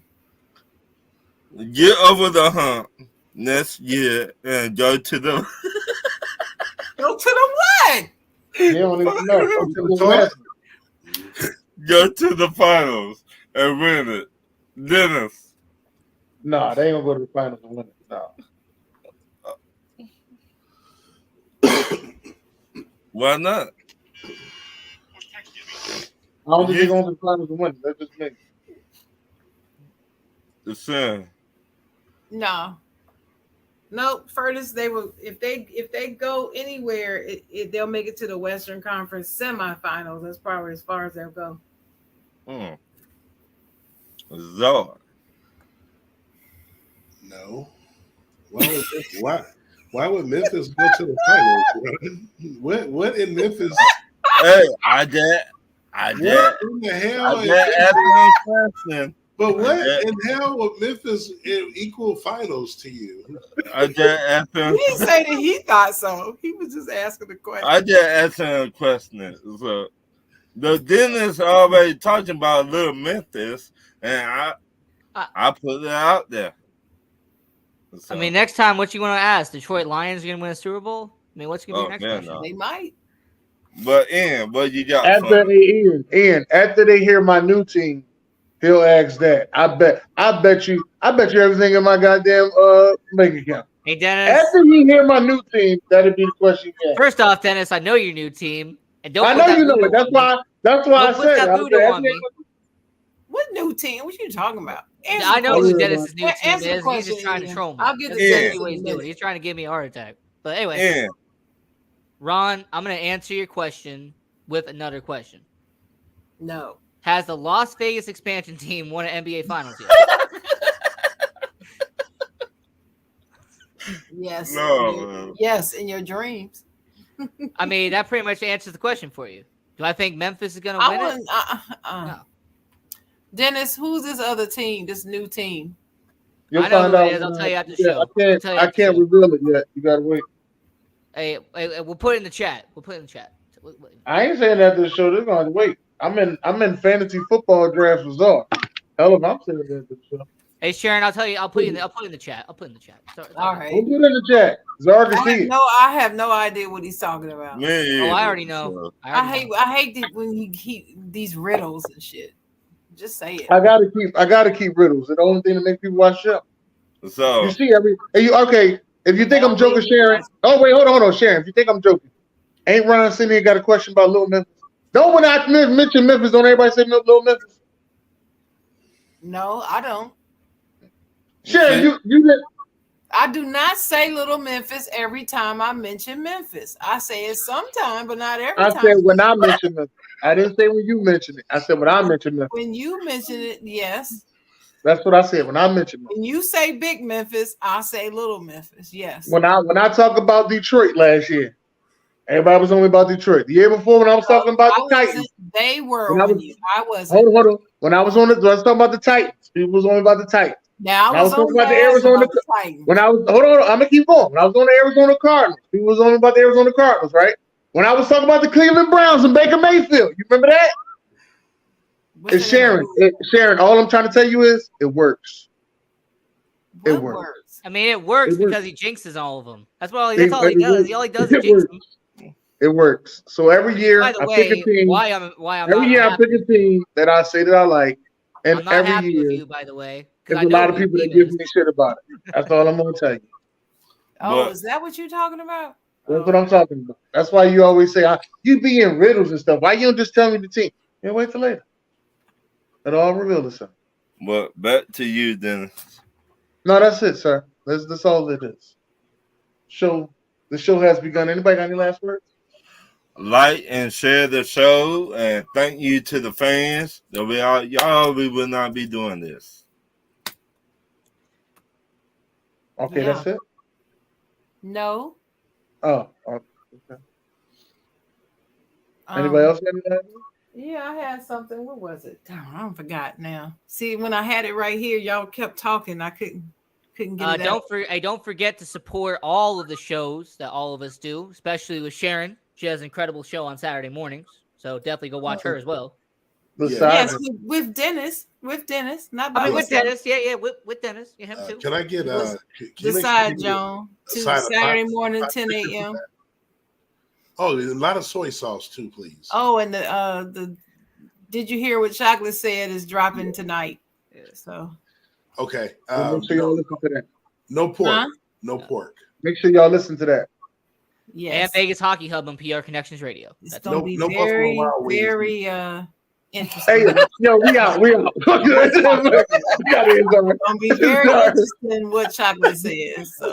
Get over the hump next year and go to the Go to the what? They don't even know. Go to the finals and win it. Dennis. Nah, they ain't gonna go to the finals and win it. No. Why not? I don't think they're going to the finals and win it. That's just me. The same. No. No, Furtis, they will if they go anywhere, they'll make it to the Western Conference semifinals. That's probably as far as they'll go. Zor. No. Why would Memphis go to the finals? What in Memphis? Hey, I just in the hell? question. But what in hell would Memphis equal finals to you? I just asked him. He didn't say that he thought so. He was just asking the question. I just asked him a question. So the Dennis already talking about Little Memphis, and I put it out there. So. I mean, next time, what you want to ask? Detroit Lions are going to win a Super Bowl? I mean, what's going to be your next question? No. They might. But Ian, what you got? Ian, after they hear my new team, he'll ask that. I bet you everything in my goddamn bank account. Hey Dennis. After you hear my new team, that'll be the question you ask. First off, Dennis, I know your new team, and don't. I know you know it. That's why I said it. What new team? What you talking about? I know who Dennis's new team is. He's just trying to troll me. I'll get the He's trying to give me a heart attack. But anyway, Ron, I'm going to answer your question with another question. No. Has the Las Vegas expansion team won an NBA Finals yet? Yes. No, Yes, in your dreams. I mean, that pretty much answers the question for you. Do I think Memphis is going to win it? No. Dennis, who's this other team? This new team? You'll I know find who out. it is. I'll tell you after the show. I can't reveal it yet. You gotta wait. Hey, we'll put it in the chat. I ain't saying that to the show. They're gonna have to wait. I'm in fantasy football draft result. Hell, if I'm saying that to the show. Hey Sharon, I'll tell you. I'll put it in the chat. All right. We'll put it in the chat. Zara can see it. I have no idea what he's talking about. man. I already know. I hate it when he these riddles and shit. Just say it. I gotta keep riddles. It's the only thing that makes people watch up. So You see okay. If you think I'm joking, Sharon. Oh wait, hold on, Sharon. If you think I'm joking, ain't Ron sitting here got a question about Little Memphis? Don't when I mention Memphis, don't everybody say Little Memphis? No, I don't. Sharon, you did. I do not say Little Memphis every time I mention Memphis. I say it sometime, but not every time. I said when I mention Memphis. I didn't say when you mentioned it. I said when I mentioned Memphis. When you mention it, yes. That's what I said when I mentioned Memphis. When you say Big Memphis, I say Little Memphis. Yes. When I talk about Detroit last year, everybody was on me about Detroit. The year before, when I was talking about the Titans, they were on you. I wasn't. Hold on. When I was talking about the Titans, people was on me about the Titans. Now I was talking about the Arizona Titans. When I was hold on, I'm gonna keep going. When I was on the Arizona Cardinals, people was on me about the Arizona Cardinals, right? When I was talking about the Cleveland Browns and Baker Mayfield, you remember that? It's Sharon. Sharon, all I'm trying to tell you is it works. It works. I mean, it works because he jinxes all of them. That's all he does. All he does is jinx them. It works. So every year I pick a team. Every year I pick a team that I say that I like, and I'm not every happy year, with you, by the way, there's a lot of people that give me shit about it. That's all I'm gonna tell you. Oh, is that what you're talking about? That's what I'm talking about. That's why you always say you be in riddles and stuff. Why you don't just tell me the team? Yeah, wait till later. It'll all reveal itself. But back to you, Dennis. No, that's it, sir. That's all it is. The show has begun. Anybody got any last words? Like and share the show, and thank you to the fans. We will not be doing this. Okay, that's it. No. Oh, okay. Anybody else got anything? Yeah, I had something. What was it? Damn, I forgot now. See, when I had it right here, y'all kept talking. I couldn't get it out. Don't forget to support all of the shows that all of us do, especially with Sharon. She has an incredible show on Saturday mornings, so definitely go watch her as well. Yes, with Dennis, not by with Dennis, with Dennis, him too. Can I get decide, John, to Saturday morning, 10 a.m. Oh, a lot of soy sauce too, please. Oh, and the did you hear what Chocolate said is dropping tonight? Yeah, so okay, make sure y'all listen to that. No pork, no pork. Make sure y'all listen to that. Yes. And Vegas Hockey Hub on PR Connections Radio. It's going to be very, very interesting. Hey, yo, we out. It's going to be very interesting what Chocolate says. So.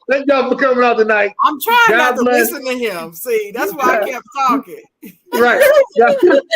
Thank y'all for coming out tonight. I'm trying not to listen to him. See, that's why I kept talking. Right.